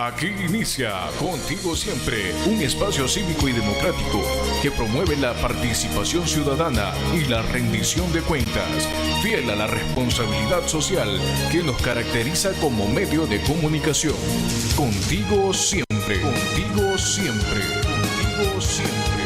Aquí inicia Contigo Siempre, un espacio cívico y democrático que promueve la participación ciudadana y la rendición de cuentas, fiel a la responsabilidad social que nos caracteriza como medio de comunicación. Contigo siempre, contigo siempre, contigo siempre.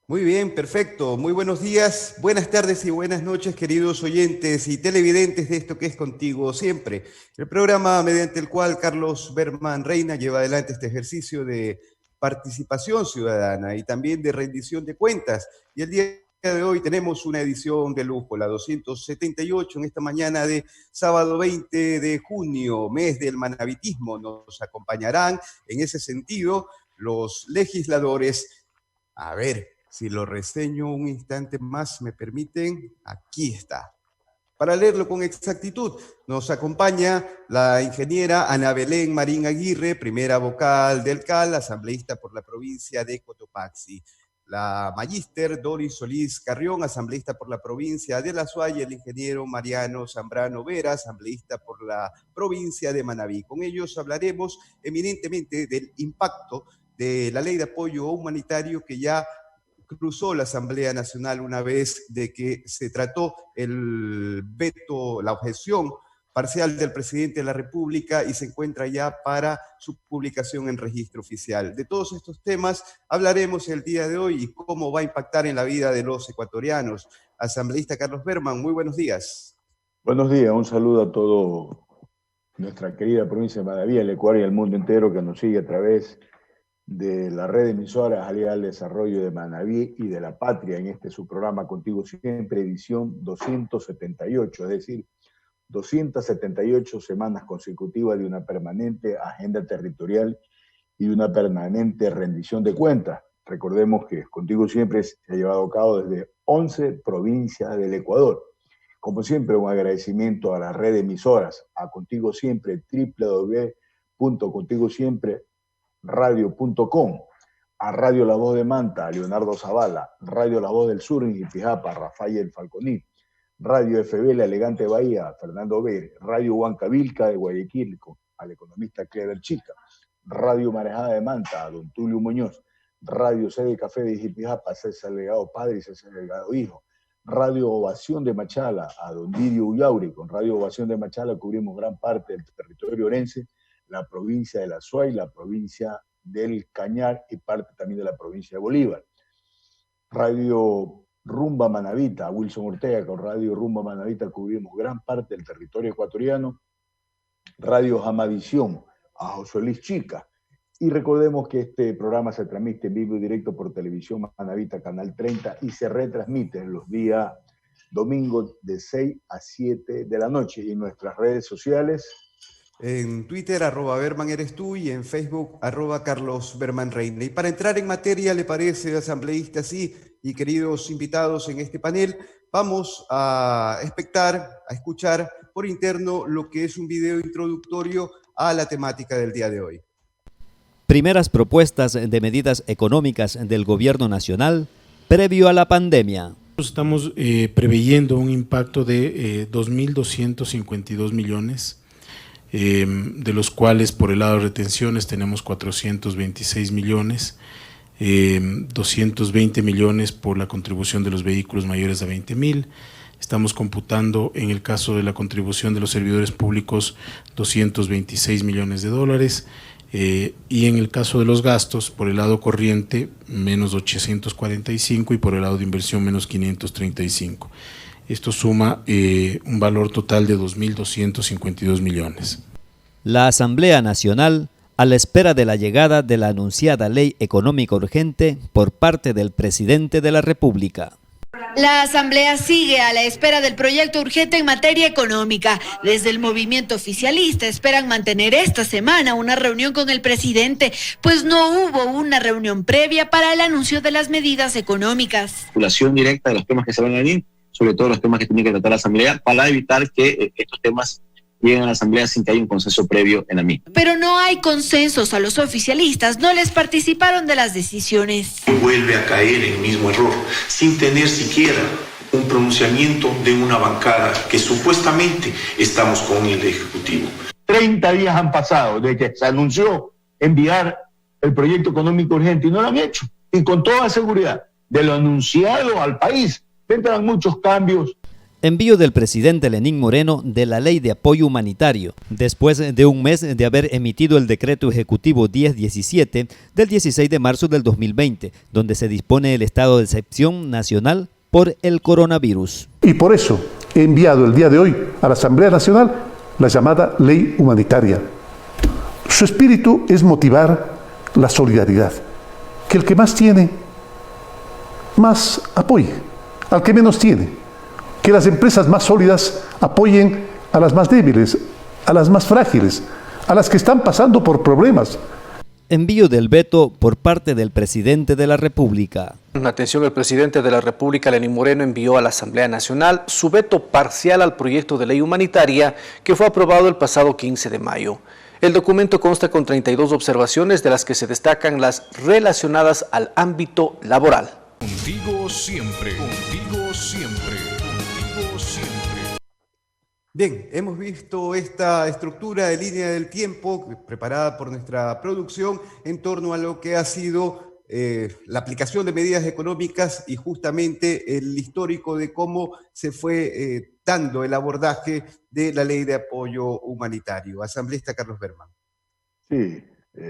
Muy bien, perfecto. Muy buenos días, buenas tardes y buenas noches, queridos oyentes y televidentes de esto que es Contigo Siempre, el programa mediante el cual Carlos Berman Reina lleva adelante este ejercicio de participación ciudadana y también de rendición de cuentas. Y el día de hoy tenemos una edición de lujo, la 278, en esta mañana de sábado 20 de junio, mes del manavitismo. Nos acompañarán en ese sentido los legisladores. A ver, si lo reseño un instante más, ¿me permiten? Aquí está. Para leerlo con exactitud, nos acompaña la ingeniera Ana Belén Marín Aguirre, primera vocal del CAL, asambleísta por la provincia de Cotopaxi. La magíster Doris Solís Carrión, asambleísta por la provincia de La Suay, el ingeniero Mariano Zambrano Vera, asambleísta por la provincia de Manabí. Con ellos hablaremos eminentemente del impacto de la ley de apoyo humanitario que ya cruzó la Asamblea Nacional una vez de que se trató el veto, la objeción parcial del presidente de la República y se encuentra ya para su publicación en registro oficial. De todos estos temas hablaremos el día de hoy y cómo va a impactar en la vida de los ecuatorianos. Asambleísta Carlos Berman, muy buenos días. Buenos días, un saludo a toda nuestra querida provincia de Manabí, el Ecuador y el mundo entero que nos sigue a través de la red de emisoras Alianza al Desarrollo de Manabí y de la Patria, en este su programa Contigo Siempre, edición 278, es decir, 278 semanas consecutivas de una permanente agenda territorial y una permanente rendición de cuentas. Recordemos que Contigo Siempre se ha llevado a cabo desde 11 provincias del Ecuador. Como siempre, un agradecimiento a la red de emisoras, a Contigo Siempre, www.contigosiempre.com, radio.com, a Radio La Voz de Manta, a Leonardo Zavala, Radio La Voz del Sur en Jipijapa, Rafael Falconí, Radio FB La Elegante Bahía, a Fernando Ver, Radio Huancavilca de Guayaquil, al economista Clever Chica, Radio Marejada de Manta, a Don Tulio Muñoz, Radio Sede Café de Jipijapa, César Legado Padre y César Legado Hijo, Radio Ovación de Machala, a Don Didio Ullauri. Con Radio Ovación de Machala cubrimos gran parte del territorio orense, la provincia de La Suay, la provincia del Cañar y parte también de la provincia de Bolívar. Radio Rumba Manavita, a Wilson Ortega, con Radio Rumba Manavita cubrimos gran parte del territorio ecuatoriano. Radio Jamavisión, a José Luis Chica. Y recordemos que este programa se transmite en vivo y directo por Televisión Manavita, Canal 30, y se retransmite los días domingos de 6 a 7 de la noche. Y en nuestras redes sociales, en Twitter, @BermanEresTú, y en Facebook, @Carlos Berman Reina. Y para entrar en materia, ¿le parece, asambleísta, sí, y queridos invitados en este panel, vamos a escuchar por interno lo que es un video introductorio a la temática del día de hoy. Primeras propuestas de medidas económicas del gobierno nacional previo a la pandemia. Estamos preveyendo un impacto de 2.252 millones, de los cuales por el lado de retenciones tenemos 426 millones, 220 millones por la contribución de los vehículos mayores a 20.000. Estamos computando en el caso de la contribución de los servidores públicos 226 millones de dólares, y en el caso de los gastos, por el lado corriente, menos 845 y por el lado de inversión, menos 535. Esto suma un valor total de 2.252 millones. La Asamblea Nacional, a la espera de la llegada de la anunciada Ley Económica Urgente por parte del Presidente de la República. La Asamblea sigue a la espera del proyecto urgente en materia económica. Desde el movimiento oficialista esperan mantener esta semana una reunión con el presidente, pues no hubo una reunión previa para el anuncio de las medidas económicas. Relación directa de los temas que se van a venir, sobre todo los temas que tiene que tratar la Asamblea, para evitar que estos temas lleguen a la Asamblea sin que haya un consenso previo en la misma. Pero no hay consensos, a los oficialistas no les participaron de las decisiones. Vuelve a caer en el mismo error, sin tener siquiera un pronunciamiento de una bancada que supuestamente estamos con el Ejecutivo. 30 días han pasado desde que se anunció enviar el proyecto económico urgente y no lo han hecho. Y con toda seguridad, de lo anunciado al país, vendrán muchos cambios. Envío del presidente Lenín Moreno de la Ley de Apoyo Humanitario, después de un mes de haber emitido el decreto ejecutivo 1017 del 16 de marzo del 2020, donde se dispone el estado de excepción nacional por el coronavirus. Y por eso he enviado el día de hoy a la Asamblea Nacional la llamada Ley Humanitaria. Su espíritu es motivar la solidaridad, que el que más tiene, más apoye al que menos tiene. Que las empresas más sólidas apoyen a las más débiles, a las más frágiles, a las que están pasando por problemas. Envío del veto por parte del presidente de la República. Atención, el presidente de la República, Lenín Moreno, envió a la Asamblea Nacional su veto parcial al proyecto de ley humanitaria que fue aprobado el pasado 15 de mayo. El documento consta con 32 observaciones, de las que se destacan las relacionadas al ámbito laboral. Contigo siempre, contigo siempre, contigo siempre. Bien, hemos visto esta estructura de línea del tiempo preparada por nuestra producción en torno a lo que ha sido la aplicación de medidas económicas y justamente el histórico de cómo se fue dando el abordaje de la Ley de Apoyo Humanitario. Asambleísta Carlos Berman. Sí,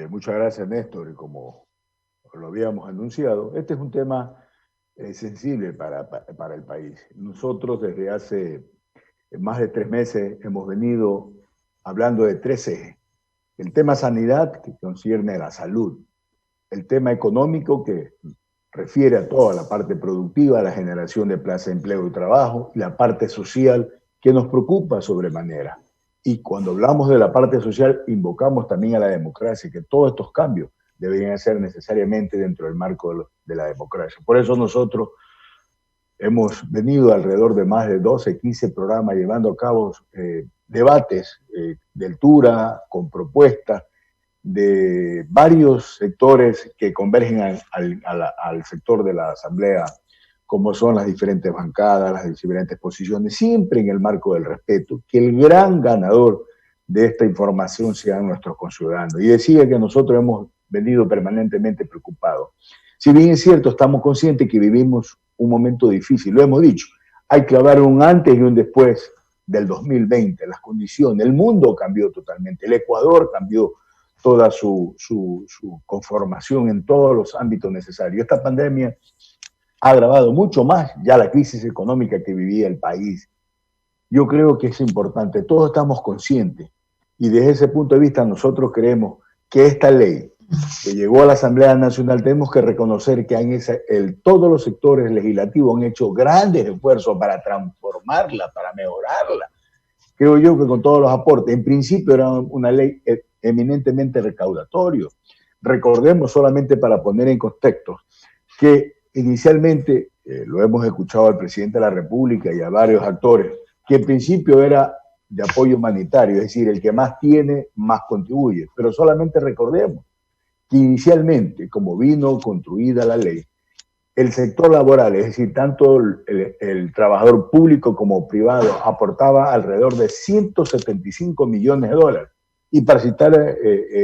muchas gracias, Néstor. Y como lo habíamos anunciado, este es un tema sensible para el país. Nosotros desde hace más de 3 meses hemos venido hablando de 3 ejes. El tema sanidad, que concierne a la salud. El tema económico, que refiere a toda la parte productiva, la generación de plazas de empleo y trabajo, y la parte social, que nos preocupa sobremanera. Y cuando hablamos de la parte social, invocamos también a la democracia, que todos estos cambios deberían ser necesariamente dentro del marco de la democracia. Por eso nosotros hemos venido alrededor de más de 12, 15 programas llevando a cabo debates de altura, con propuestas de varios sectores que convergen al sector de la Asamblea, como son las diferentes bancadas, las diferentes posiciones, siempre en el marco del respeto, que el gran ganador de esta información sean nuestros conciudadanos. Y decía que nosotros hemos venido permanentemente preocupados. Si bien es cierto, estamos conscientes que vivimos un momento difícil, lo hemos dicho, hay que hablar un antes y un después del 2020, las condiciones, el mundo cambió totalmente, el Ecuador cambió toda su conformación en todos los ámbitos necesarios. Esta pandemia ha agravado mucho más ya la crisis económica que vivía el país. Yo creo que es importante, todos estamos conscientes, y desde ese punto de vista nosotros creemos que esta ley que llegó a la Asamblea Nacional, tenemos que reconocer que todos los sectores legislativos han hecho grandes esfuerzos para transformarla, para mejorarla. Creo yo que con todos los aportes, en principio era una ley eminentemente recaudatoria. Recordemos, solamente para poner en contexto, que inicialmente, lo hemos escuchado al presidente de la República y a varios actores, que en principio era de apoyo humanitario, es decir, el que más tiene, más contribuye. Pero solamente recordemos que inicialmente, como vino construida la ley, el sector laboral, es decir, tanto el trabajador público como privado, aportaba alrededor de 175 millones de dólares. Y para citar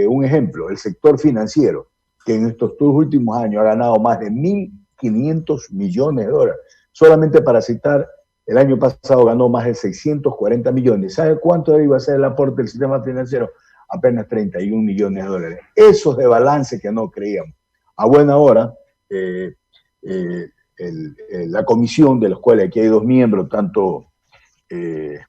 un ejemplo, el sector financiero, que en estos 2 últimos años ha ganado más de 1.500 millones de dólares. Solamente para citar, el año pasado ganó más de 640 millones. ¿Sabe cuánto iba a ser el aporte del sistema financiero? Apenas 31 millones de dólares. Esos de balance que no creíamos. A buena hora, la comisión, de la cual aquí hay 2 miembros, tanto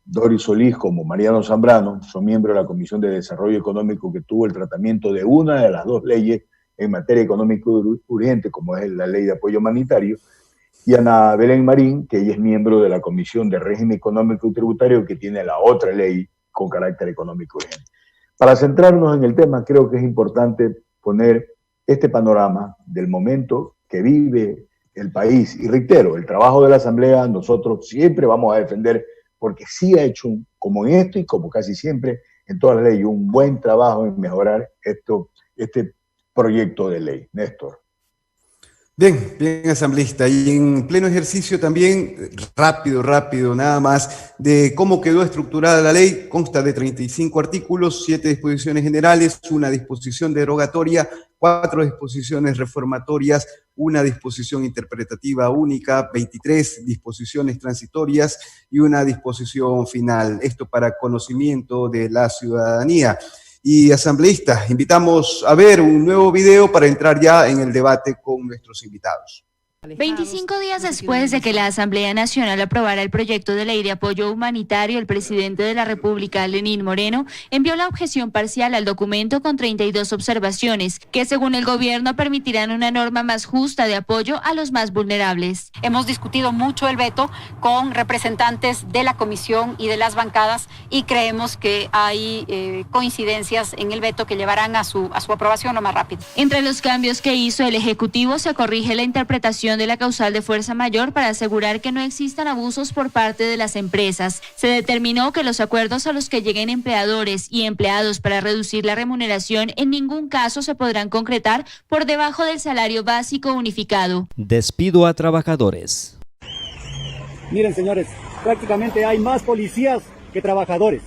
Doris Solís como Mariano Zambrano, son miembros de la Comisión de Desarrollo Económico, que tuvo el tratamiento de una de las 2 leyes en materia económica urgente, como es la Ley de Apoyo Humanitario, y Ana Belén Marín, que ella es miembro de la Comisión de Régimen Económico y Tributario, que tiene la otra ley con carácter económico urgente. Para centrarnos en el tema, creo que es importante poner este panorama del momento que vive el país. Y reitero, el trabajo de la Asamblea nosotros siempre vamos a defender, porque sí ha hecho, como en esto y como casi siempre en todas las leyes, un buen trabajo en mejorar este proyecto de ley. Néstor. Bien, bien, asambleísta. Y en pleno ejercicio también, rápido, nada más, de cómo quedó estructurada la ley. Consta de 35 artículos, 7 disposiciones generales, una disposición derogatoria, 4 disposiciones reformatorias, una disposición interpretativa única, 23 disposiciones transitorias y una disposición final. Esto para conocimiento de la ciudadanía. Y asambleístas, invitamos a ver un nuevo video para entrar ya en el debate con nuestros invitados. 25 días después de que la Asamblea Nacional aprobara el proyecto de ley de apoyo humanitario, el presidente de la República, Lenín Moreno, envió la objeción parcial al documento con 32 observaciones, que según el gobierno permitirán una norma más justa de apoyo a los más vulnerables. Hemos discutido mucho el veto con representantes de la comisión y de las bancadas y creemos que hay coincidencias en el veto que llevarán a su aprobación lo más rápido. Entre los cambios que hizo el Ejecutivo se corrige la interpretación de la causal de fuerza mayor para asegurar que no existan abusos por parte de las empresas. Se determinó que los acuerdos a los que lleguen empleadores y empleados para reducir la remuneración en ningún caso se podrán concretar por debajo del salario básico unificado. Despido a trabajadores. Miren, señores, prácticamente hay más policías que trabajadores.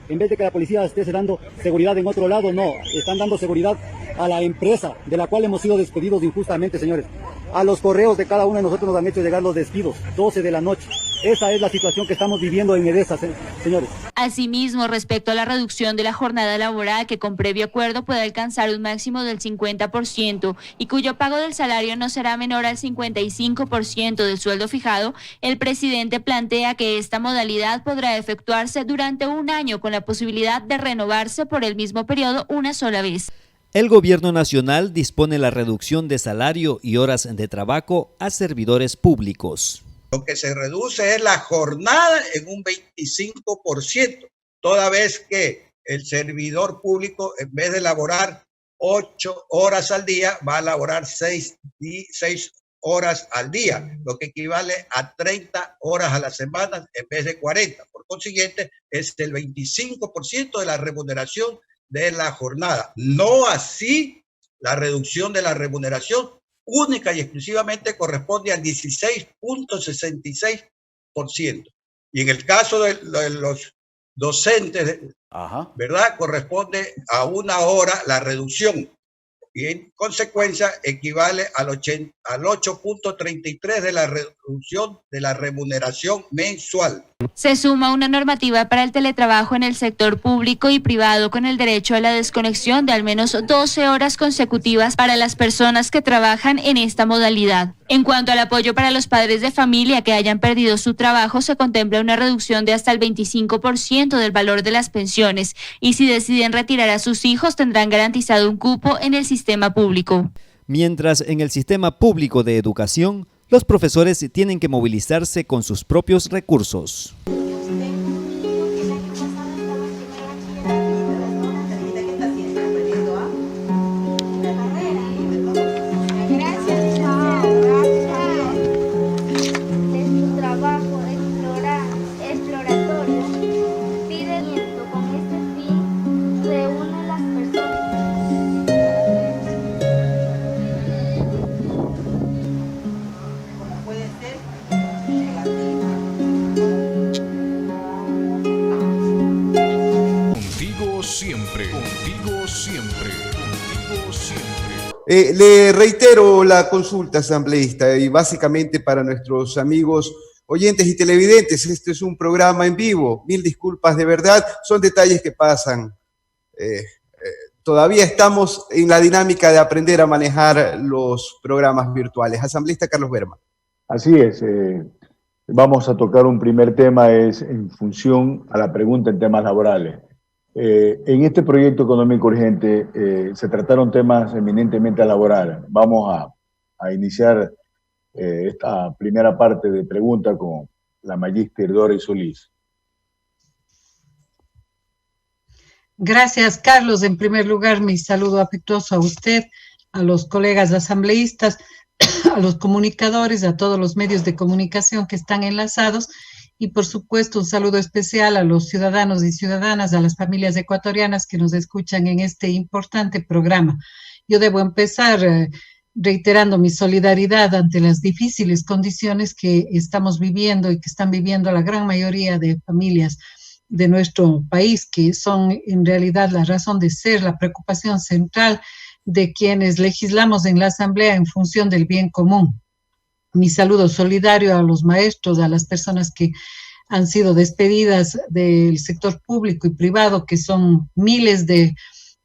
En vez de que la policía esté dando seguridad en otro lado, no, están dando seguridad a la empresa de la cual hemos sido despedidos injustamente, señores. A los correos de cada uno de nosotros nos han hecho llegar los despidos, 12 de la noche. Esa es la situación que estamos viviendo en Edesa, señores. Asimismo, respecto a la reducción de la jornada laboral, que con previo acuerdo puede alcanzar un máximo del 50% y cuyo pago del salario no será menor al 55% del sueldo fijado, el presidente plantea que esta modalidad podrá efectuarse durante un año con la posibilidad de renovarse por el mismo periodo una sola vez. El gobierno nacional dispone la reducción de salario y horas de trabajo a servidores públicos. Lo que se reduce es la jornada en un 25%, toda vez que el servidor público, en vez de laborar 8 horas al día, va a laborar 6 horas al día, lo que equivale a 30 horas a la semana en vez de 40. Por consiguiente, es el 25% de la remuneración de la jornada. No así la reducción de la remuneración única y exclusivamente corresponde al 16.66%. Y en el caso de los docentes, ¿verdad? Corresponde a 1 hora la reducción. Y en consecuencia equivale al 8.33 de la reducción de la remuneración mensual. Se suma una normativa para el teletrabajo en el sector público y privado con el derecho a la desconexión de al menos 12 horas consecutivas para las personas que trabajan en esta modalidad. En cuanto al apoyo para los padres de familia que hayan perdido su trabajo, se contempla una reducción de hasta el 25% del valor de las pensiones y si deciden retirar a sus hijos tendrán garantizado un cupo en el sistema público. Mientras en el sistema público de educación, los profesores tienen que movilizarse con sus propios recursos. Le reitero la consulta, asambleísta, y básicamente para nuestros amigos oyentes y televidentes, este es un programa en vivo, 1000 disculpas de verdad, son detalles que pasan. Todavía estamos en la dinámica de aprender a manejar los programas virtuales. Asambleísta Carlos Berman. Así es, vamos a tocar un primer tema, es en función a la pregunta en temas laborales. En este proyecto económico urgente se trataron temas eminentemente laborales. Vamos a iniciar esta primera parte de pregunta con la magíster Doris Solís. Gracias, Carlos. En primer lugar, mi saludo afectuoso a usted, a los colegas asambleístas, a los comunicadores, a todos los medios de comunicación que están enlazados. Y por supuesto un saludo especial a los ciudadanos y ciudadanas, a las familias ecuatorianas que nos escuchan en este importante programa. Yo debo empezar reiterando mi solidaridad ante las difíciles condiciones que estamos viviendo y que están viviendo la gran mayoría de familias de nuestro país, que son en realidad la razón de ser, la preocupación central de quienes legislamos en la Asamblea en función del bien común. Mi saludo solidario a los maestros, a las personas que han sido despedidas del sector público y privado, que son miles de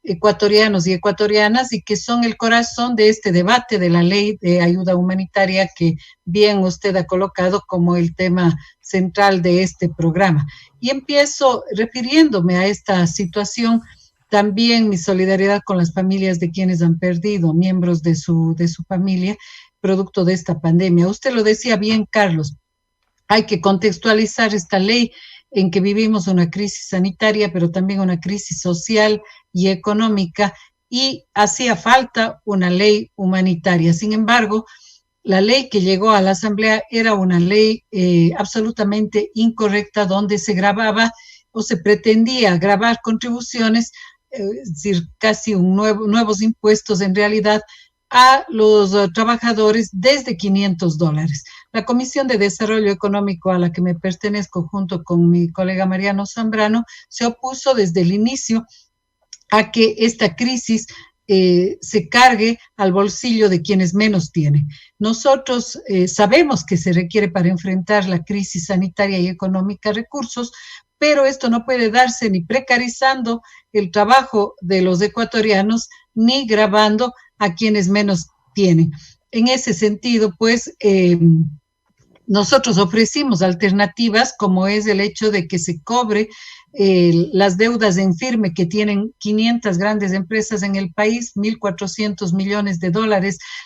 ecuatorianos y ecuatorianas y que son el corazón de este debate de la ley de ayuda humanitaria que bien usted ha colocado como el tema central de este programa. Y empiezo refiriéndome a esta situación, también mi solidaridad con las familias de quienes han perdido miembros de su familia producto de esta pandemia. Usted lo decía bien, Carlos, hay que contextualizar esta ley en que vivimos una crisis sanitaria, pero también una crisis social y económica, y hacía falta una ley humanitaria. Sin embargo, la ley que llegó a la Asamblea era una ley absolutamente incorrecta, donde se grababa o se pretendía grabar contribuciones, es decir, casi nuevos impuestos en realidad, a los trabajadores desde $500. La Comisión de Desarrollo Económico a la que me pertenezco junto con mi colega Mariano Zambrano se opuso desde el inicio a que esta crisis se cargue al bolsillo de quienes menos tienen. Nosotros sabemos que se requiere para enfrentar la crisis sanitaria y económica recursos, pero esto no puede darse ni precarizando el trabajo de los ecuatorianos ni gravando a quienes menos tienen. En ese sentido, pues, nosotros ofrecimos alternativas, como es el hecho de que se cobre las deudas en firme que tienen 500 grandes empresas en el país, $1.400 millones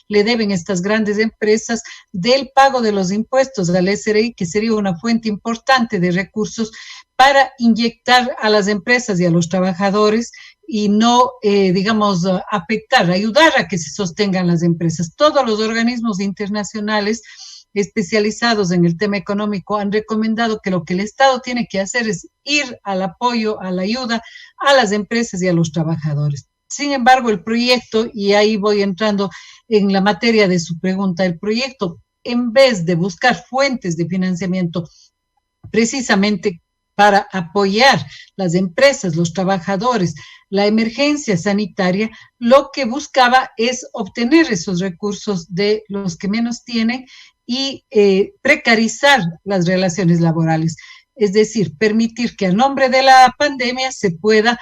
le deben estas grandes empresas del pago de los impuestos al SRI, que sería una fuente importante de recursos para inyectar a las empresas y a los trabajadores y no, afectar, ayudar a que se sostengan las empresas. Todos los organismos internacionales especializados en el tema económico han recomendado que lo que el Estado tiene que hacer es ir al apoyo, a la ayuda a las empresas y a los trabajadores. Sin embargo, el proyecto, y ahí voy entrando en la materia de su pregunta, el proyecto, en vez de buscar fuentes de financiamiento precisamente para apoyar las empresas, los trabajadores, la emergencia sanitaria, lo que buscaba es obtener esos recursos de los que menos tienen y precarizar las relaciones laborales. Es decir, permitir que a nombre de la pandemia se pueda,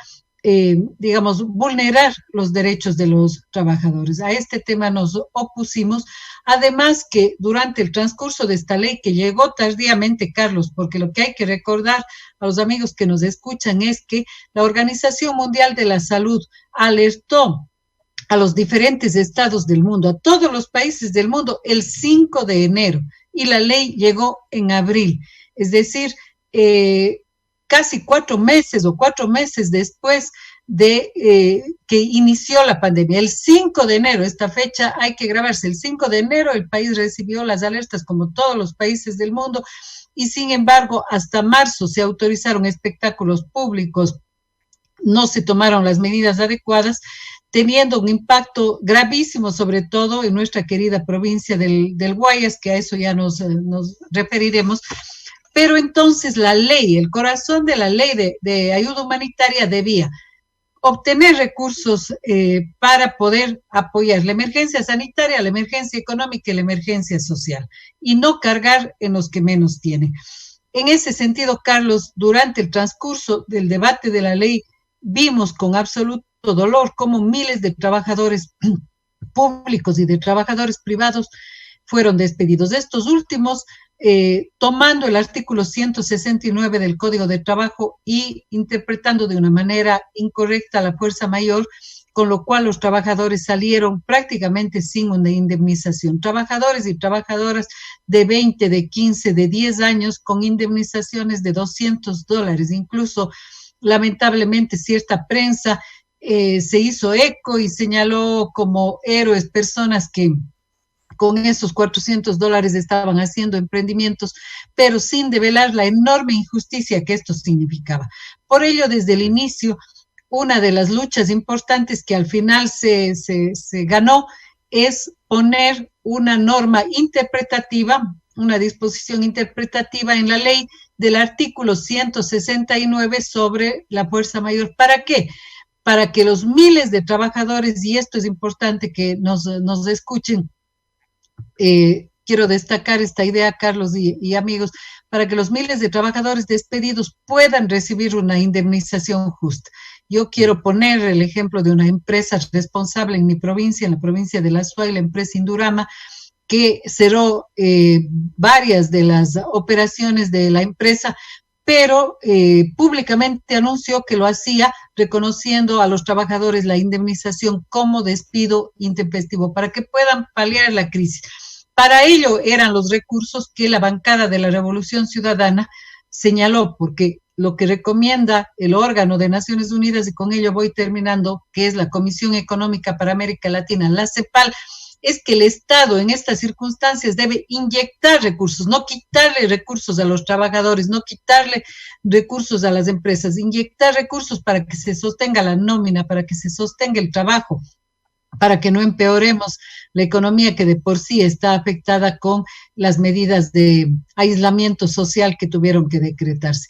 vulnerar los derechos de los trabajadores. A este tema nos opusimos, además que durante el transcurso de esta ley, que llegó tardíamente, Carlos, porque lo que hay que recordar a los amigos que nos escuchan es que la Organización Mundial de la Salud alertó a los diferentes estados del mundo, a todos los países del mundo, el 5 de enero, y la ley llegó en abril. Es decir, casi 4 meses después de que inició la pandemia. El 5 de enero, esta fecha hay que grabarse, el 5 de enero el país recibió las alertas como todos los países del mundo y sin embargo hasta marzo se autorizaron espectáculos públicos, no se tomaron las medidas adecuadas, teniendo un impacto gravísimo, sobre todo en nuestra querida provincia del Guayas, que a eso ya nos referiremos. Pero entonces la ley, el corazón de la ley de ayuda humanitaria debía obtener recursos para poder apoyar la emergencia sanitaria, la emergencia económica y la emergencia social, y no cargar en los que menos tienen. En ese sentido, Carlos, durante el transcurso del debate de la ley, vimos con absoluto dolor cómo miles de trabajadores públicos y de trabajadores privados fueron despedidos. Estos últimos, tomando el artículo 169 del Código de Trabajo y interpretando de una manera incorrecta la fuerza mayor, con lo cual los trabajadores salieron prácticamente sin una indemnización. Trabajadores y trabajadoras de 20, de 15, de 10 años con indemnizaciones de $200. Incluso, lamentablemente, cierta prensa se hizo eco y señaló como héroes personas que con esos $400 estaban haciendo emprendimientos, pero sin develar la enorme injusticia que esto significaba. Por ello, desde el inicio, una de las luchas importantes que al final se ganó es poner una norma interpretativa, una disposición interpretativa en la ley del artículo 169 sobre la fuerza mayor. ¿Para qué? Para que los miles de trabajadores, y esto es importante que nos escuchen, quiero destacar esta idea, Carlos y amigos, para que los miles de trabajadores despedidos puedan recibir una indemnización justa. Yo quiero poner el ejemplo de una empresa responsable en mi provincia, en la provincia de La Suay, la empresa Indurama, que cerró varias de las operaciones de la empresa, pero públicamente anunció que lo hacía reconociendo a los trabajadores la indemnización como despido intempestivo para que puedan paliar la crisis. Para ello eran los recursos que la bancada de la Revolución Ciudadana señaló, porque lo que recomienda el órgano de Naciones Unidas, y con ello voy terminando, que es la Comisión Económica para América Latina, la CEPAL, es que el Estado en estas circunstancias debe inyectar recursos, no quitarle recursos a los trabajadores, no quitarle recursos a las empresas, inyectar recursos para que se sostenga la nómina, para que se sostenga el trabajo, para que no empeoremos la economía que de por sí está afectada con las medidas de aislamiento social que tuvieron que decretarse.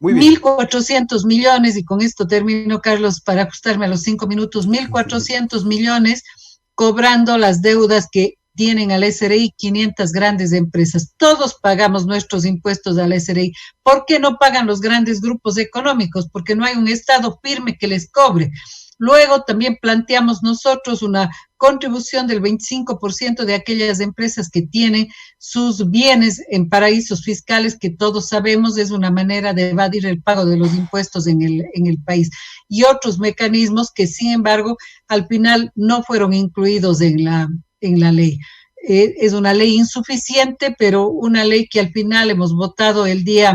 1.400 millones, y con esto termino, Carlos, para ajustarme a los 5 minutos, 1.400 millones cobrando las deudas que tienen al SRI 500 grandes empresas. Todos pagamos nuestros impuestos al SRI. ¿Por qué no pagan los grandes grupos económicos? Porque no hay un Estado firme que les cobre. Luego también planteamos nosotros una contribución del 25% de aquellas empresas que tienen sus bienes en paraísos fiscales, que todos sabemos es una manera de evadir el pago de los impuestos en el país. Y otros mecanismos que, sin embargo, al final no fueron incluidos en la ley. Es una ley insuficiente, pero una ley que al final hemos votado el día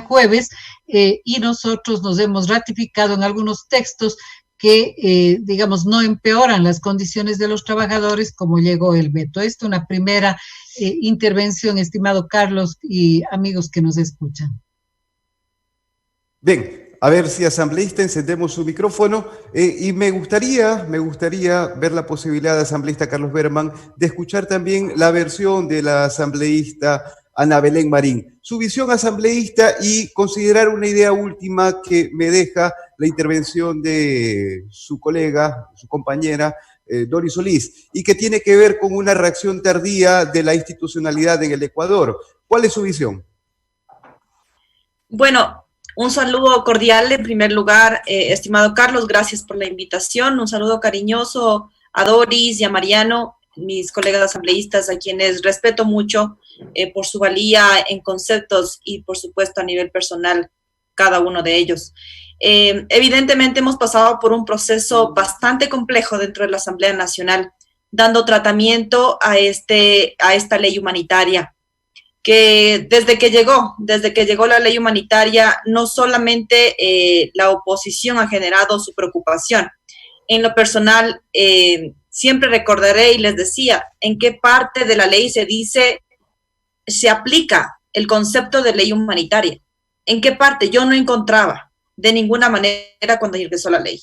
jueves, y nosotros nos hemos ratificado en algunos textos que, digamos, no empeoran las condiciones de los trabajadores como llegó el veto. Esta es una primera intervención, estimado Carlos y amigos que nos escuchan. Bien, a ver si asambleísta encendemos su micrófono y me gustaría ver la posibilidad, asambleísta Carlos Berman, de escuchar también la versión de la asambleísta Ana Belén Marín, su visión asambleísta, y considerar una idea última que me deja la intervención de su colega, su compañera, Doris Solís, y que tiene que ver con una reacción tardía de la institucionalidad en el Ecuador. ¿Cuál es su visión? Bueno, un saludo cordial en primer lugar, estimado Carlos, gracias por la invitación. Un saludo cariñoso a Doris y a Mariano, mis colegas asambleístas, a quienes respeto mucho por su valía en conceptos y, por supuesto, a nivel personal, cada uno de ellos. Evidentemente hemos pasado por un proceso bastante complejo dentro de la Asamblea Nacional, dando tratamiento a esta ley humanitaria, que desde que llegó la ley humanitaria, no solamente la oposición ha generado su preocupación. En lo personal, siempre recordaré y les decía en qué parte de la ley se aplica el concepto de ley humanitaria. ¿En qué parte? Yo no encontraba de ninguna manera cuando ingresó la ley.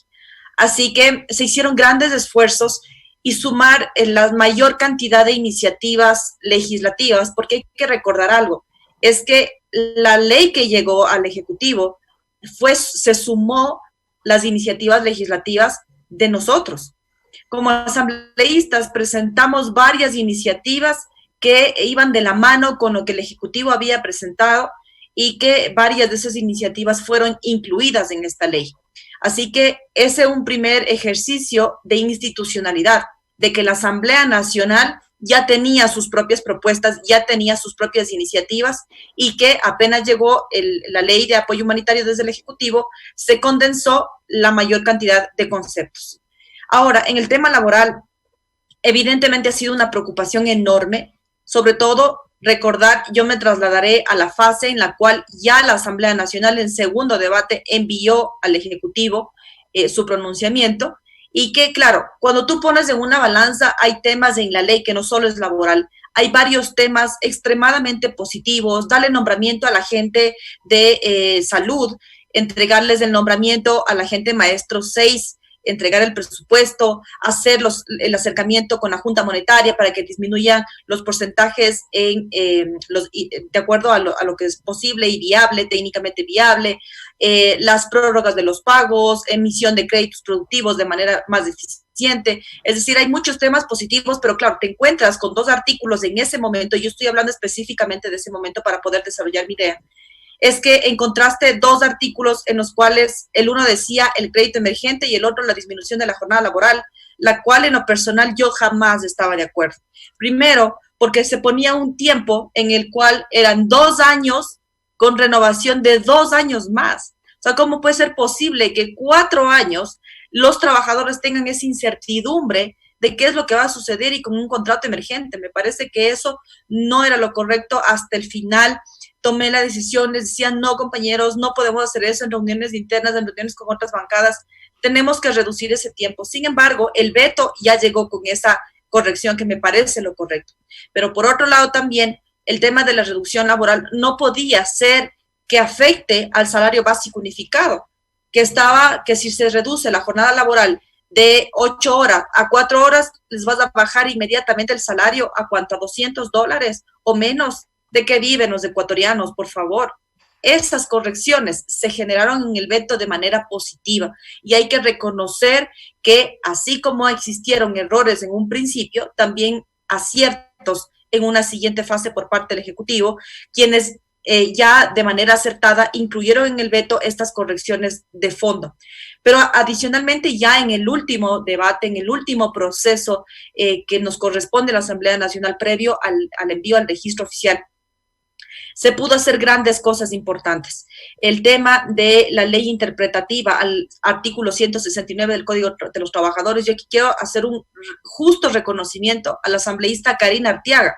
Así que se hicieron grandes esfuerzos y sumar la mayor cantidad de iniciativas legislativas, porque hay que recordar algo, es que la ley que llegó al Ejecutivo se sumó las iniciativas legislativas de nosotros. Como asambleístas presentamos varias iniciativas que iban de la mano con lo que el Ejecutivo había presentado y que varias de esas iniciativas fueron incluidas en esta ley. Así que ese es un primer ejercicio de institucionalidad, de que la Asamblea Nacional ya tenía sus propias propuestas, ya tenía sus propias iniciativas, y que apenas llegó la ley de apoyo humanitario desde el Ejecutivo, se condensó la mayor cantidad de conceptos. Ahora, en el tema laboral, evidentemente ha sido una preocupación enorme, sobre todo recordar, yo me trasladaré a la fase en la cual ya la Asamblea Nacional en segundo debate envió al Ejecutivo su pronunciamiento, y que, claro, cuando tú pones en una balanza, hay temas en la ley que no solo es laboral, hay varios temas extremadamente positivos, darle nombramiento a la gente de salud, entregarles el nombramiento a la gente maestro 6 entregar el presupuesto, hacer el acercamiento con la Junta Monetaria para que disminuyan los porcentajes de acuerdo a lo que es posible y viable, técnicamente viable, las prórrogas de los pagos, emisión de créditos productivos de manera más eficiente. Es decir, hay muchos temas positivos, pero claro, te encuentras con 2 artículos en ese momento, yo estoy hablando específicamente de ese momento para poder desarrollar mi idea, es que encontraste 2 artículos en los cuales el uno decía el crédito emergente y el otro la disminución de la jornada laboral, la cual en lo personal yo jamás estaba de acuerdo. Primero, porque se ponía un tiempo en el cual eran 2 años con renovación de 2 años más. O sea, ¿cómo puede ser posible que 4 años los trabajadores tengan esa incertidumbre de qué es lo que va a suceder y con un contrato emergente? Me parece que eso no era lo correcto. Hasta el final tomé la decisión, les decía, no, compañeros, no podemos hacer eso en reuniones internas, en reuniones con otras bancadas, tenemos que reducir ese tiempo. Sin embargo, el veto ya llegó con esa corrección que me parece lo correcto. Pero por otro lado también, el tema de la reducción laboral no podía ser que afecte al salario básico unificado, que si se reduce la jornada laboral de 8 horas a 4 horas, les vas a bajar inmediatamente el salario a ¿cuánto? ¿A $200 o menos? ¿De qué viven los ecuatorianos, por favor? Esas correcciones se generaron en el veto de manera positiva y hay que reconocer que así como existieron errores en un principio, también aciertos en una siguiente fase por parte del Ejecutivo, quienes ya de manera acertada incluyeron en el veto estas correcciones de fondo. Pero adicionalmente ya en el último debate, en el último proceso que nos corresponde a la Asamblea Nacional previo al envío al registro oficial, se pudo hacer grandes cosas importantes. El tema de la ley interpretativa al artículo 169 del Código de los Trabajadores, yo aquí quiero hacer un justo reconocimiento a la asambleísta Karina Arteaga.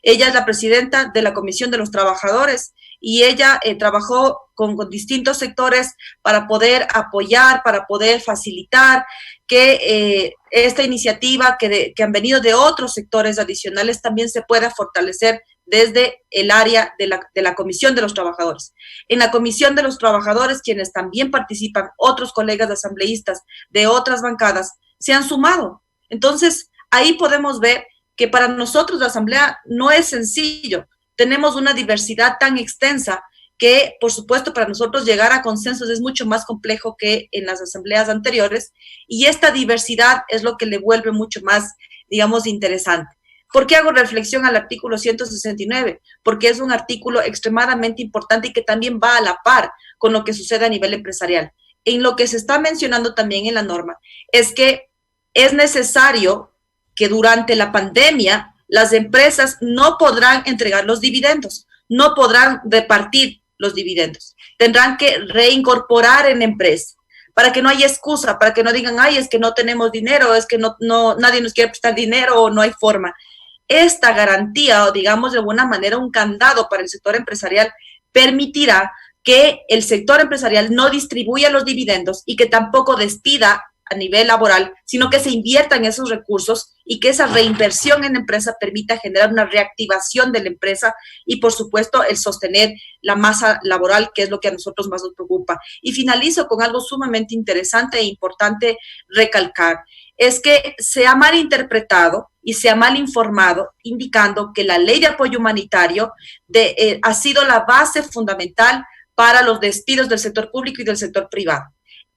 Ella es la presidenta de la Comisión de los Trabajadores y ella trabajó con distintos sectores para poder apoyar, para poder facilitar que esta iniciativa que han venido de otros sectores adicionales también se pueda fortalecer desde el área de la Comisión de los Trabajadores. En la Comisión de los Trabajadores, quienes también participan, otros colegas asambleístas de otras bancadas, se han sumado. Entonces, ahí podemos ver que para nosotros la Asamblea no es sencillo. Tenemos una diversidad tan extensa que, por supuesto, para nosotros llegar a consensos es mucho más complejo que en las asambleas anteriores, y esta diversidad es lo que le vuelve mucho más, digamos, interesante. ¿Por qué hago reflexión al artículo 169? Porque es un artículo extremadamente importante y que también va a la par con lo que sucede a nivel empresarial. En lo que se está mencionando también en la norma es que es necesario que durante la pandemia las empresas no podrán entregar los dividendos, no podrán repartir los dividendos, tendrán que reincorporar en la empresa para que no haya excusa, para que no digan, ay, es que no tenemos dinero, es que nadie nos quiere prestar dinero o no hay forma. Esta garantía, o digamos de alguna manera un candado para el sector empresarial, permitirá que el sector empresarial no distribuya los dividendos y que tampoco despida a nivel laboral, sino que se inviertan esos recursos y que esa reinversión en la empresa permita generar una reactivación de la empresa y, por supuesto, el sostener la masa laboral, que es lo que a nosotros más nos preocupa. Y finalizo con algo sumamente interesante e importante recalcar. Es que se ha malinterpretado y se ha mal informado, indicando que la ley de apoyo humanitario ha sido la base fundamental para los despidos del sector público y del sector privado.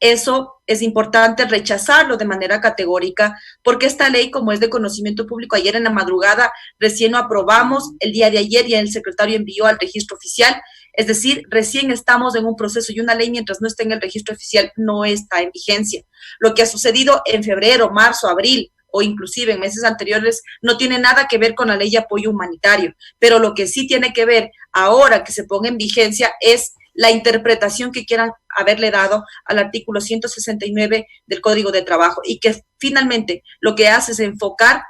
Eso es importante rechazarlo de manera categórica, porque esta ley, como es de conocimiento público, ayer en la madrugada recién lo aprobamos, el día de ayer ya el secretario envió al registro oficial, es decir, recién estamos en un proceso y una ley mientras no esté en el registro oficial no está en vigencia. Lo que ha sucedido en febrero, marzo, abril o inclusive en meses anteriores no tiene nada que ver con la ley de apoyo humanitario, pero lo que sí tiene que ver ahora que se ponga en vigencia es la interpretación que quieran haberle dado al artículo 169 del Código de Trabajo y que finalmente lo que hace es enfocar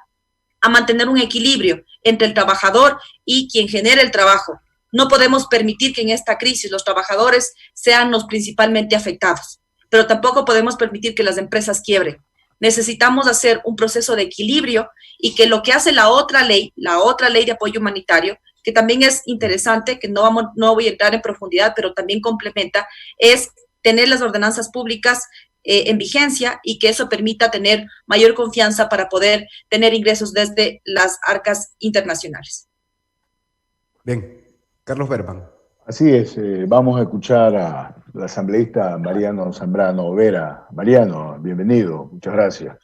a mantener un equilibrio entre el trabajador y quien genera el trabajo. No podemos permitir que en esta crisis los trabajadores sean los principalmente afectados, pero tampoco podemos permitir que las empresas quiebren. Necesitamos hacer un proceso de equilibrio y que lo que hace la otra ley de apoyo humanitario, que también es interesante, que no voy a entrar en profundidad, pero también complementa, es tener las ordenanzas públicas en vigencia y que eso permita tener mayor confianza para poder tener ingresos desde las arcas internacionales. Bien, Carlos Berman. Así es, vamos a escuchar a la asambleísta Mariano Zambrano Vera. Mariano, bienvenido, muchas gracias.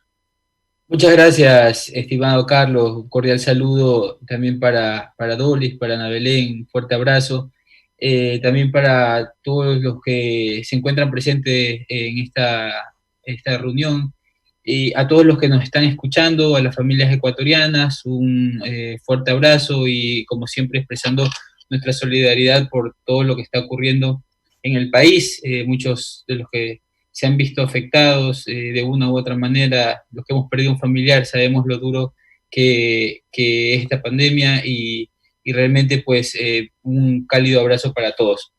Muchas gracias, estimado Carlos. Un cordial saludo también para Doris, para Ana Belén, un fuerte abrazo. También para todos los que se encuentran presentes en esta reunión. Y a todos los que nos están escuchando, a las familias ecuatorianas, un fuerte abrazo y, como siempre, expresando nuestra solidaridad por todo lo que está ocurriendo en el país. Muchos de los que se han visto afectados de una u otra manera, los que hemos perdido un familiar, sabemos lo duro que es esta pandemia y realmente pues un cálido abrazo para todos.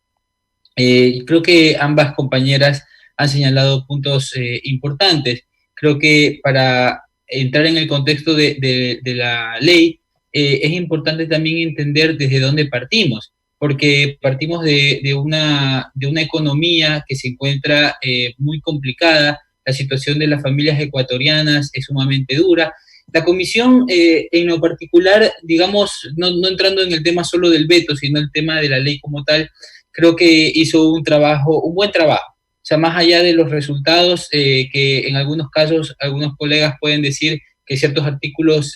Creo que ambas compañeras han señalado puntos importantes. Creo que para entrar en el contexto de la ley es importante también entender desde dónde partimos, porque partimos de una economía que se encuentra muy complicada. La situación de las familias ecuatorianas es sumamente dura. La comisión, en lo particular, digamos, no entrando en el tema solo del veto, sino el tema de la ley como tal, creo que hizo un buen trabajo. O sea, más allá de los resultados, que en algunos casos algunos colegas pueden decir que ciertos artículos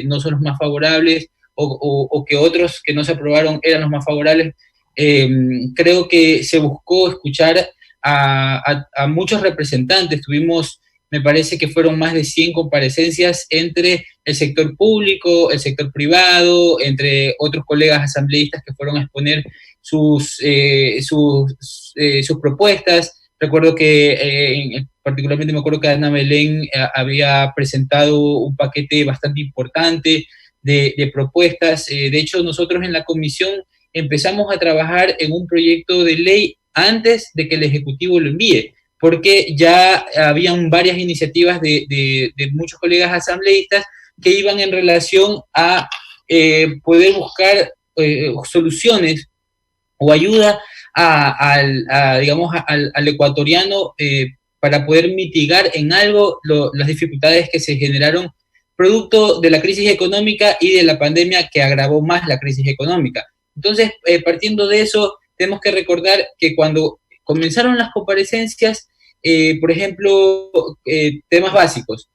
no son los más favorables o que otros que no se aprobaron eran los más favorables, creo que se buscó escuchar a muchos representantes. Tuvimos, me parece que fueron más de 100 comparecencias entre el sector público, el sector privado, entre otros colegas asambleístas que fueron a exponer sus propuestas. Recuerdo que, particularmente me acuerdo que Ana Belén había presentado un paquete bastante importante de propuestas. De hecho, nosotros en la comisión empezamos a trabajar en un proyecto de ley antes de que el Ejecutivo lo envíe, porque ya habían varias iniciativas de muchos colegas asambleístas que iban en relación a poder buscar soluciones o ayuda digamos, al ecuatoriano para poder mitigar en algo las dificultades que se generaron producto de la crisis económica y de la pandemia que agravó más la crisis económica. Entonces, partiendo de eso, tenemos que recordar que cuando comenzaron las comparecencias, por ejemplo, temas básicos,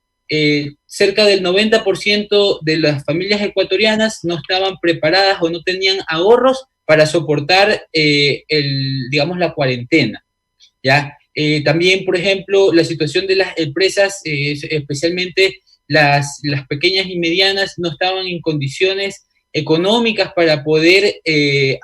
cerca del 90% de las familias ecuatorianas no estaban preparadas o no tenían ahorros para soportar, digamos, la cuarentena, ¿ya? También, por ejemplo, la situación de las empresas, especialmente las pequeñas y medianas, no estaban en condiciones económicas para poder